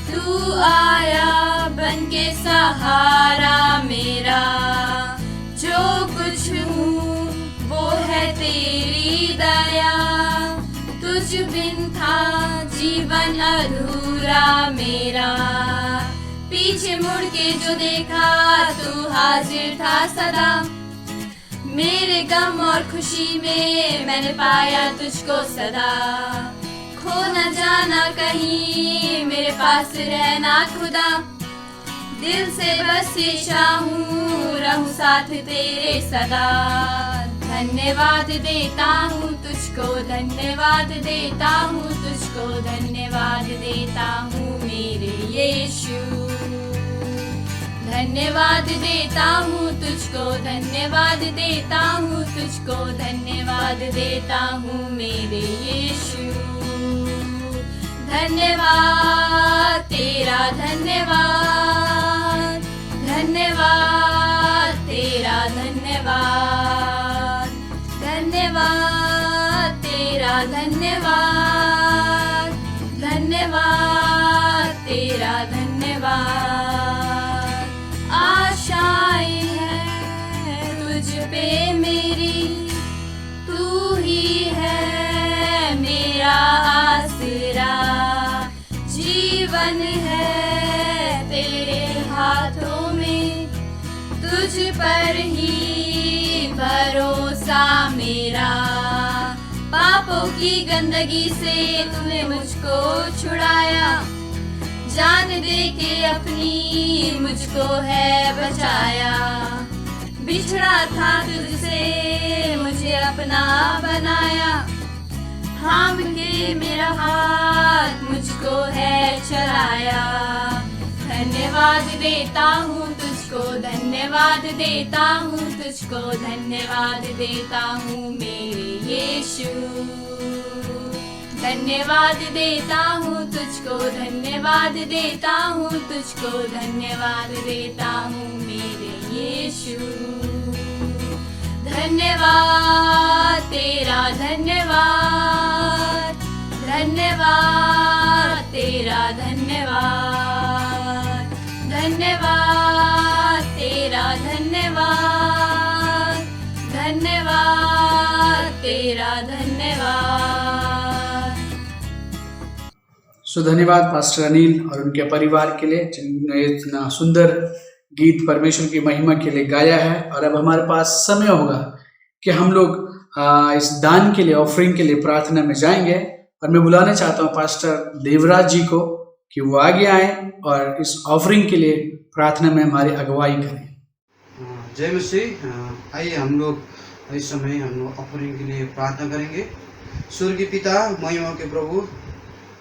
तू आया बन के सहारा मेरा। जो कुछ हूँ वो है तेरी दया, तुझ बिन था जीवन अधूरा मेरा। पीछे मुड़ के जो देखा तू हाजिर था सदा, मेरे गम और खुशी में मैंने पाया तुझको सदा। खो न जाना कहीं, मेरे पास रहना खुदा, दिल से बस ये चाहूं रहूं साथ तेरे सदा। धन्यवाद देता हूँ तुझको, धन्यवाद देता हूँ तुझको, धन्यवाद देता हूँ मेरे यीशु। धन्यवाद देता हूँ तुझको, धन्यवाद देता हूँ तुझको, धन्यवाद देता हूँ मेरे यीशु। धन्यवाद तेरा, धन्यवाद, धन्यवाद तेरा, धन्यवाद, धन्यवाद तेरा, धन्यवाद, धन्यवाद तेरा, धन्यवाद। आशाएं हैं तुझ पे मेरी, तू ही है मेरा आसरा। जीवन है तेरे हाथों में, तुझ पर ही भरोसा मेरा। पापों की गंदगी से तूने मुझको छुड़ाया, जान दे के अपनी मुझको है बचाया। बिछड़ा था तुझसे मुझे अपना बनाया, थाम के मेरा हाथ मुझको है चलाया। धन्यवाद देता हूँ तुझको, धन्यवाद देता हूँ तुझको, धन्यवाद देता हूँ मेरे यीशु। धन्यवाद देता हूँ तुझको, धन्यवाद देता हूँ तुझको, धन्यवाद देता हूँ मेरे यीशु। धन्यवाद तेरा, धन्यवाद, धन्यवाद तेरा, धन्यवाद, धन्यवाद तेरा, धन्यवाद, धन्यवाद तेरा, धन्यवाद। धन्यवाद पास्टर अनिल और उनके परिवार के लिए जिन्होंने इतना सुंदर गीत परमेश्वर की महिमा के लिए गाया है। और अब हमारे पास समय होगा कि हम लोग इस दान के लिए, ऑफरिंग के लिए प्रार्थना में जाएंगे। और मैं बुलाना चाहता हूँ पास्टर देवराज जी को कि वो आगे आए और इस ऑफरिंग के लिए प्रार्थना में हमारी अगुवाई करें। जय मसीह। आइए हम लोग इस समय हम लोग ऑफरिंग के लिए प्रार्थना करेंगे। स्वर्गीय पिता, महिमा के प्रभु,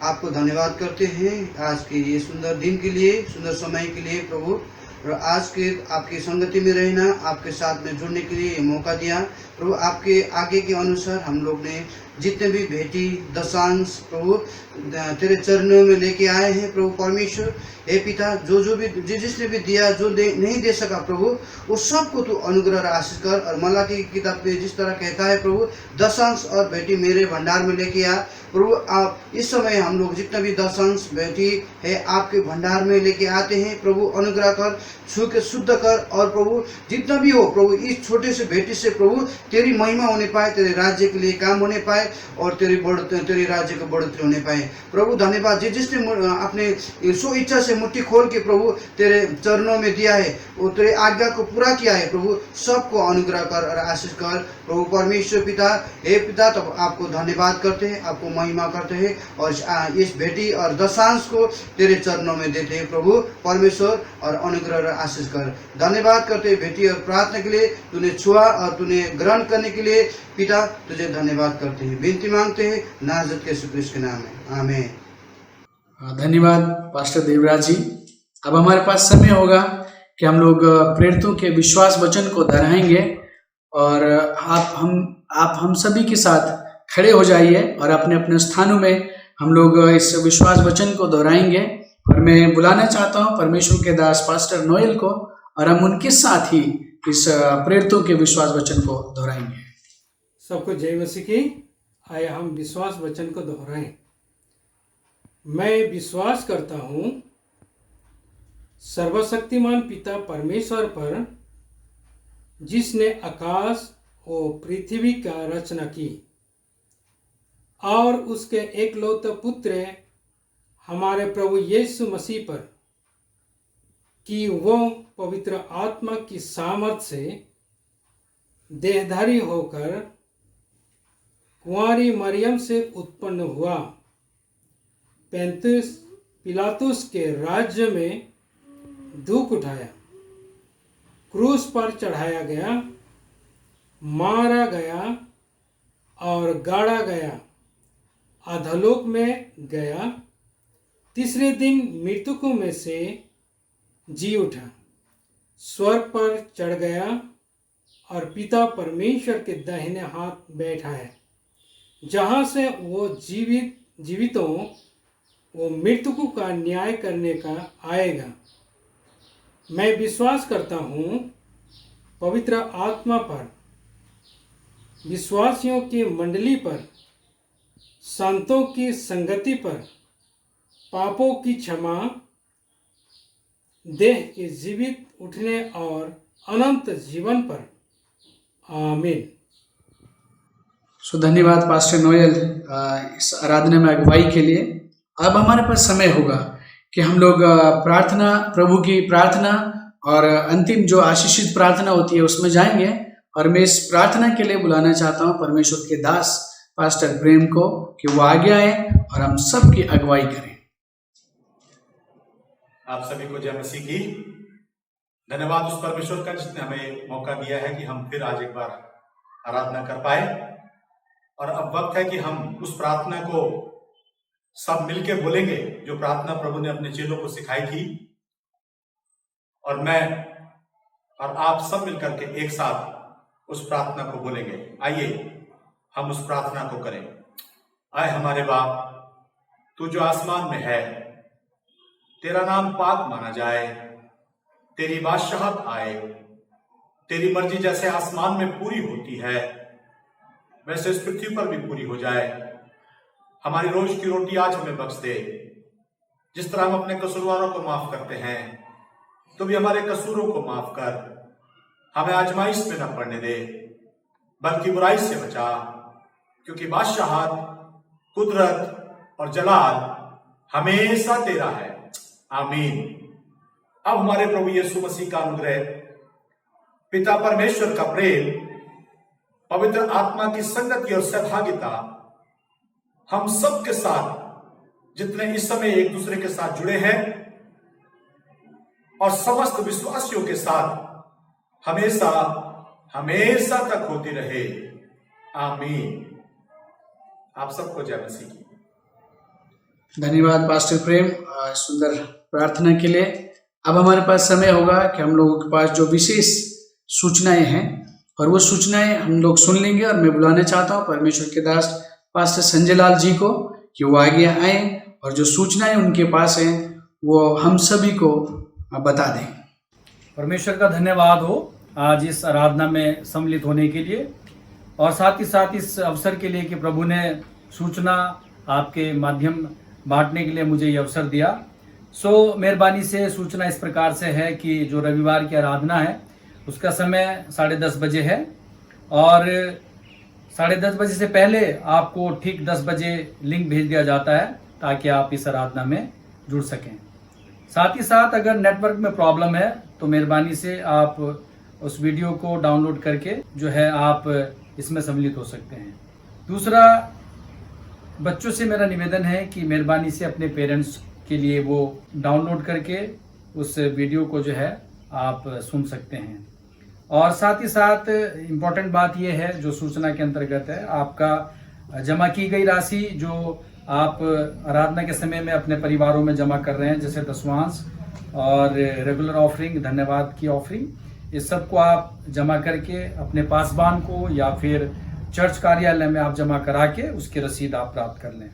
आपको धन्यवाद करते हैं आज के ये सुंदर दिन के लिए, सुंदर समय के लिए प्रभु। और आज के आपकी संगति में रहना, आपके साथ में जुड़ने के लिए मौका दिया प्रभु। आपके आगे के अनुसार हम लोग ने जितने भी भेंटी दशांश प्रभु तेरे चरणों में लेके आए हैं प्रभु परमेश्वर। हे पिता, जो भी जिसने भी दिया, जो नहीं दे सका प्रभु, वो सबको तू अनुग्रह और आशीष कर। और मलाकी की किताब पे जिस तरह कहता है प्रभु, दशांश और भेंटी मेरे भंडार में लेके आ प्रभु। आप इस समय हम लोग जितना भी दशांश भेंटी है आपके भंडार में लेके आते हैं प्रभु। अनुग्रह कर, छू के शुद्ध कर, और प्रभु जितना भी हो प्रभु, इस छोटे से भेंटी से प्रभु तेरी महिमा होने पाए, तेरे राज्य के लिए काम होने पाए, और तेरी राज्य को बढ़ोतरी होने पाए प्रभु। धन्यवाद। जिसने अपने सो इच्छा से मुट्ठी खोल के प्रभु तेरे चरणों में दिया है, वो तेरे आज्ञा को पूरा किया है प्रभु, सबको अनुग्रह कर और आशीष कर प्रभु परमेश्वर पिता। हे पिता, तब आपको धन्यवाद करते हैं, आपको महिमा करते हैं, और इस भेंटी और दशांश को तेरे चरणों में देते हैं प्रभु परमेश्वर, और अनुग्रह और आशीष कर। धन्यवाद करते हैं भेंटी और प्रार्थना के लिए, तूने छुआ और तूने ग्रहण करने के लिए पिता तुझे धन्यवाद करते हैं। विनती मांगते हैं नाजरत के यीशु क्रिस्त के नाम में, आमीन। धन्यवाद पास्टर देवराज जी। अब हमारे पास समय होगा कि हम लोग प्रेरितों के विश्वास वचन को दोहराएंगे, और आप हम सभी के साथ खड़े हो जाइए और अपने अपने स्थानों में हम लोग इस विश्वास वचन को दोहराएंगे। और मैं बुलाना चाहता हूं परमेश्वर के दास पास्टर नोएल को, और हम उनके साथ ही इस प्रेरितों के विश्वास वचन को दोहराएंगे। सबको जय मसीह की। आइए हम विश्वास वचन को दोहराएं। मैं विश्वास करता हूँ सर्वशक्तिमान पिता परमेश्वर पर, जिसने आकाश और पृथ्वी का रचना की, और उसके एकलौते पुत्र हमारे प्रभु यीशु मसीह पर, कि वो पवित्र आत्मा की सामर्थ्य से देहधारी होकर कुंवारी मरियम से उत्पन्न हुआ, पैंतीस पिलातुस के राज्य में दुख उठाया, क्रूस पर चढ़ाया गया, मारा गया और गाड़ा गया, अधोलोक में गया, तीसरे दिन मृतकों में से जी उठा, स्वर्ग पर चढ़ गया और पिता परमेश्वर के दाहिने हाथ बैठा है, जहाँ से वो जीवितों वो मृतकों का न्याय करने का आएगा। मैं विश्वास करता हूँ पवित्र आत्मा पर, विश्वासियों की मंडली पर, संतों की संगति पर, पापों की क्षमा, देह के जीवित उठने और अनंत जीवन पर, आमीन। धन्यवाद पास्टर नोएल इस आराधना में अगुवाई के लिए। अब हमारे पास समय होगा कि हम लोग प्रार्थना, प्रभु की प्रार्थना और अंतिम जो आशीषित प्रार्थना होती है उसमें जाएंगे। और मैं इस प्रार्थना के लिए बुलाना चाहता हूँ परमेश्वर के दास पास्टर प्रेम को, कि वो आगे आए और हम सब की अगुवाई करें। आप सभी को जय मसीह की। धन्यवाद उस परमेश्वर का जिसने हमें मौका दिया है कि हम फिर आज एक बार आराधना कर पाए। और अब वक्त है कि हम उस प्रार्थना को सब मिलके बोलेंगे जो प्रार्थना प्रभु ने अपने चेलों को सिखाई थी। और मैं और आप सब मिलकर के एक साथ उस प्रार्थना को बोलेंगे। आइए हम उस प्रार्थना को करें। आए हमारे बाप, तू जो आसमान में है, तेरा नाम पाक माना जाए, तेरी बादशाहत आए, तेरी मर्जी जैसे आसमान में पूरी होती है वैसे इस पृथ्वी पर भी पूरी हो जाए। हमारी रोज की रोटी आज हमें बख्श दे। जिस तरह हम अपने कसूरवारों को माफ करते हैं, तो भी हमारे कसूरों को माफ कर, हमें आजमाइश में न पड़ने दे, बल्कि बुराई से बचा, क्योंकि बादशाहत, कुदरत और जलाल हमेशा तेरा है, आमीन। अब हमारे प्रभु यीशु मसीह का अनुग्रह, पिता परमेश्वर का प्रेम, पवित्र आत्मा की संगति और सहभागिता हम सब के साथ, जितने इस समय एक दूसरे के साथ जुड़े हैं, और समस्त विश्वासियों के साथ हमेशा हमेशा तक होती रहे, आमीन। आप सबको जय मसीह की। धन्यवाद पास्टर प्रेम सुंदर प्रार्थना के लिए। अब हमारे पास समय होगा कि हम लोगों के पास जो विशेष सूचनाएं हैं, और वो सूचनाएं हम लोग सुन लेंगे। और मैं बुलाना चाहता हूँ परमेश्वर के दास पास्टर संजय लाल जी को कि वो आगे आए और जो सूचनाएं उनके पास हैं वो हम सभी को बता दें। परमेश्वर का धन्यवाद हो आज इस आराधना में सम्मिलित होने के लिए और साथ ही साथ इस अवसर के लिए कि प्रभु ने सूचना आपके माध्यम बांटने के लिए मुझे ये अवसर दिया। मेहरबानी से सूचना इस प्रकार से है कि जो रविवार की आराधना है उसका समय 10:30 बजे है और 10:30 बजे से पहले आपको ठीक 10 बजे लिंक भेज दिया जाता है ताकि आप इस आराधना में जुड़ सकें। साथ ही साथ अगर नेटवर्क में प्रॉब्लम है तो मेहरबानी से आप उस वीडियो को डाउनलोड करके जो है आप इसमें सम्मिलित हो सकते हैं। दूसरा, बच्चों से मेरा निवेदन है कि मेहरबानी से अपने पेरेंट्स के लिए वो डाउनलोड करके उस वीडियो को जो है आप सुन सकते हैं। और साथ ही साथ इम्पोर्टेंट बात यह है जो सूचना के अंतर्गत है, आपका जमा की गई राशि जो आप आराधना के समय में अपने परिवारों में जमा कर रहे हैं, जैसे दशवांश और रेगुलर ऑफरिंग, धन्यवाद की ऑफरिंग, इस सब को आप जमा करके अपने पासबान को या फिर चर्च कार्यालय में आप जमा करा के उसकी रसीद आप प्राप्त कर लें।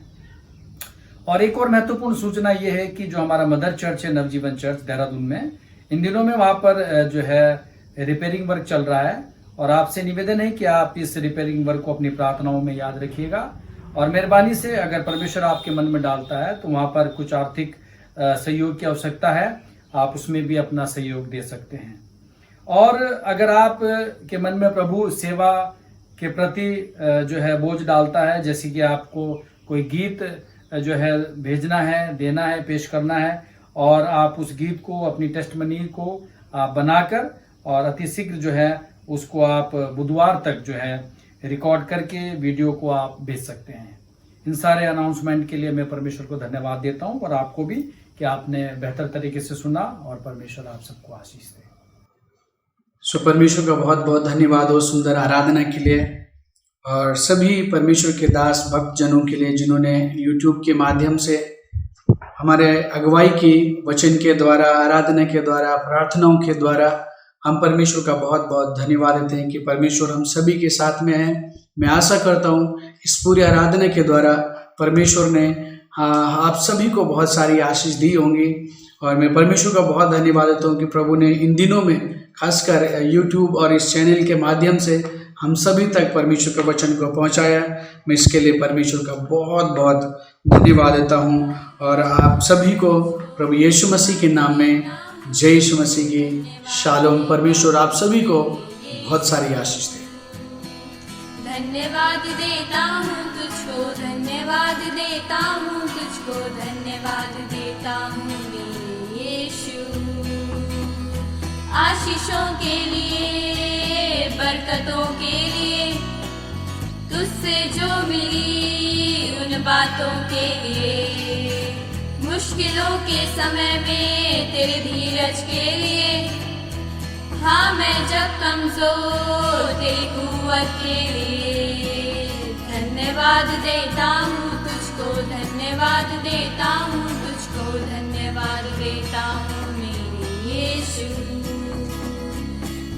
और एक और महत्वपूर्ण सूचना ये है कि जो हमारा मदर चर्च है नवजीवन चर्च देहरादून में, इन दिनों में वहाँ पर जो है रिपेयरिंग वर्क चल रहा है और आपसे निवेदन है कि आप इस रिपेयरिंग वर्क को अपनी प्रार्थनाओं में याद रखिएगा और मेहरबानी से अगर परमेश्वर आपके मन में डालता है तो वहाँ पर कुछ आर्थिक सहयोग की आवश्यकता है, आप उसमें भी अपना सहयोग दे सकते हैं। और अगर आप के मन में प्रभु सेवा के प्रति जो है बोझ डालता है, जैसे कि आपको कोई गीत जो है भेजना है, देना है, पेश करना है और आप उस गीत को अपनी टेस्टमनी को आप बनाकर और अति शीघ्र जो है उसको आप बुधवार तक जो है रिकॉर्ड करके वीडियो को आप भेज सकते हैं। इन सारे अनाउंसमेंट के लिए मैं परमेश्वर को धन्यवाद देता हूं और आपको भी कि आपने बेहतर तरीके से सुना और परमेश्वर आप सबको आशीष दे। परमेश्वर का बहुत बहुत धन्यवाद हो सुंदर आराधना के लिए और सभी परमेश्वर के दास भक्त जनों के लिए जिन्होंने YouTube के माध्यम से हमारे अगुवाई की वचन के द्वारा, आराधना के द्वारा, प्रार्थनाओं के द्वारा हम परमेश्वर का बहुत बहुत धन्यवाद देते हैं कि परमेश्वर हम सभी के साथ में है। मैं आशा करता हूँ इस पूरी आराधना के द्वारा परमेश्वर ने आप सभी को बहुत सारी आशीष दी होंगी और मैं परमेश्वर का बहुत धन्यवाद देता हूँ कि प्रभु ने इन दिनों में खासकर YouTube और इस चैनल के माध्यम से हम सभी तक परमेश्वर के वचन को पहुंचाया। मैं इसके लिए परमेश्वर का बहुत बहुत धन्यवाद देता हूं और आप सभी को प्रभु यीशु मसीह के नाम में जय यीशु मसीह की शालोम। परमेश्वर आप सभी को बहुत सारी आशीष दे। धन्यवाद देता हूँ तुझको, धन्यवाद देता हूँ तुझको, धन्यवाद देता हूँ मेरे यीशु, आशीषों के लिए, बरकतों के लिए, तुझसे जो मिली उन बातों के लिए, मुश्किलों के समय में तेरे धीरज के लिए, हाँ मैं जब कमजोर तेरी कुव्वत के लिए, धन्यवाद देता हूँ तुझको, धन्यवाद देता हूँ तुझको, धन्यवाद देता हूँ मेरे यीशु,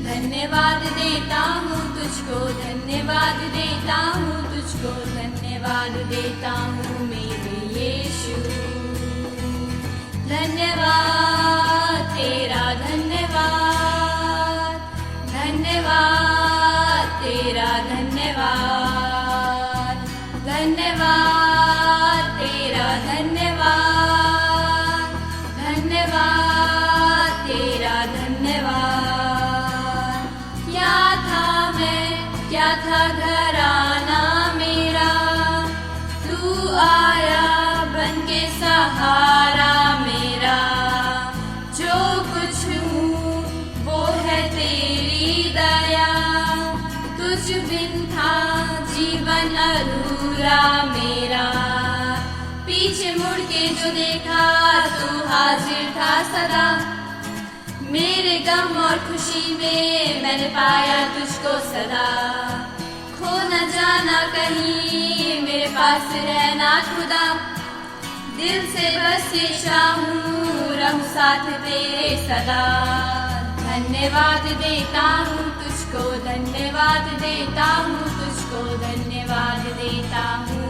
धन्यवाद देता हूँ तुझको, धन्यवाद देता हूँ तुझको, धन्यवाद देता हूँ मेरे यीशु, धन्यवाद तेरा, धन्यवाद, धन्यवाद तेरा, धन्यवाद, धन्यवाद तेरा, धन्यवाद, धन्यवाद तेरा, धन्यवाद। क्या था घराना मेरा, तू आया बनके सहारा मेरा, जो कुछ हूँ वो है तेरी दया, तुझ बिन था जीवन अधूरा मेरा, पीछे मुड़ के जो देखा तू हाजिर था सदा, मेरे गम और खुशी में मैंने पाया तुझको सदा, खो न जाना कहीं मेरे पास रहना खुदा, दिल से बस ये चाहूं रहूं साथ तेरे सदा, धन्यवाद देता हूँ तुझको, धन्यवाद देता हूँ तुझको, धन्यवाद देता हूँ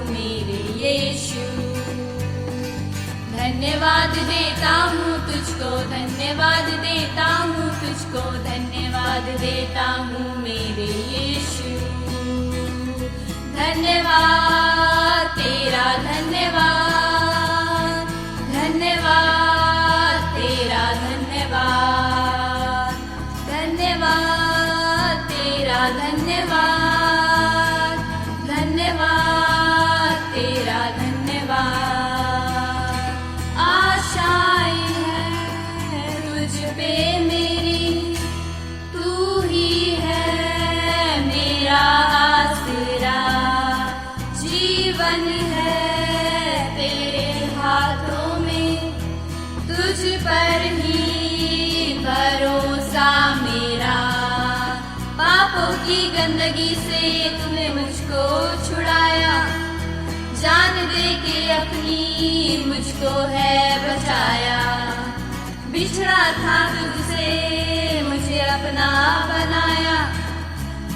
धन्यवाद देता हूँ, तुझको धन्यवाद देता हूँ मेरे यीशु। धन्यवाद तेरा, धन्यवाद, धन्यवाद तेरा, धन्यवाद, धन्यवाद तेरा, धन्यवाद, धन्यवाद तेरा, धन्यवाद। आशाएं हैं तुझ पे मेरी, तू ही है मेरा आसरा, जीवन है तेरे हाथों में, तुझ पर ही भरोसा मेरा। पापों की गंदगी से तूने मुझको छुड़ाया, जान दे के अपनी मुझको है बचाया। बिछड़ा था तुझसे मुझे अपना बनाया,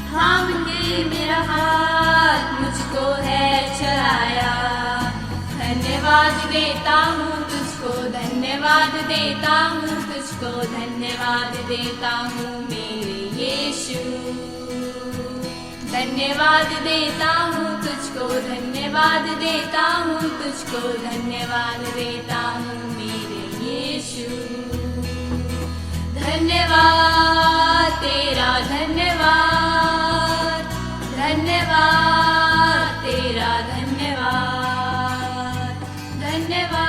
थाम के मेरा हाथ मुझको है चलाया। धन्यवाद देता हूँ तुझको, धन्यवाद देता हूँ तुझको, धन्यवाद देता हूँ मेरे यीशु। धन्यवाद देता हूँ तुझको, धन्यवाद देता हूँ तुझको, धन्यवाद देता हूँ मेरे यीशु। धन्यवाद तेरा, धन्यवाद, धन्यवाद तेरा, धन्यवाद, धन्यवाद।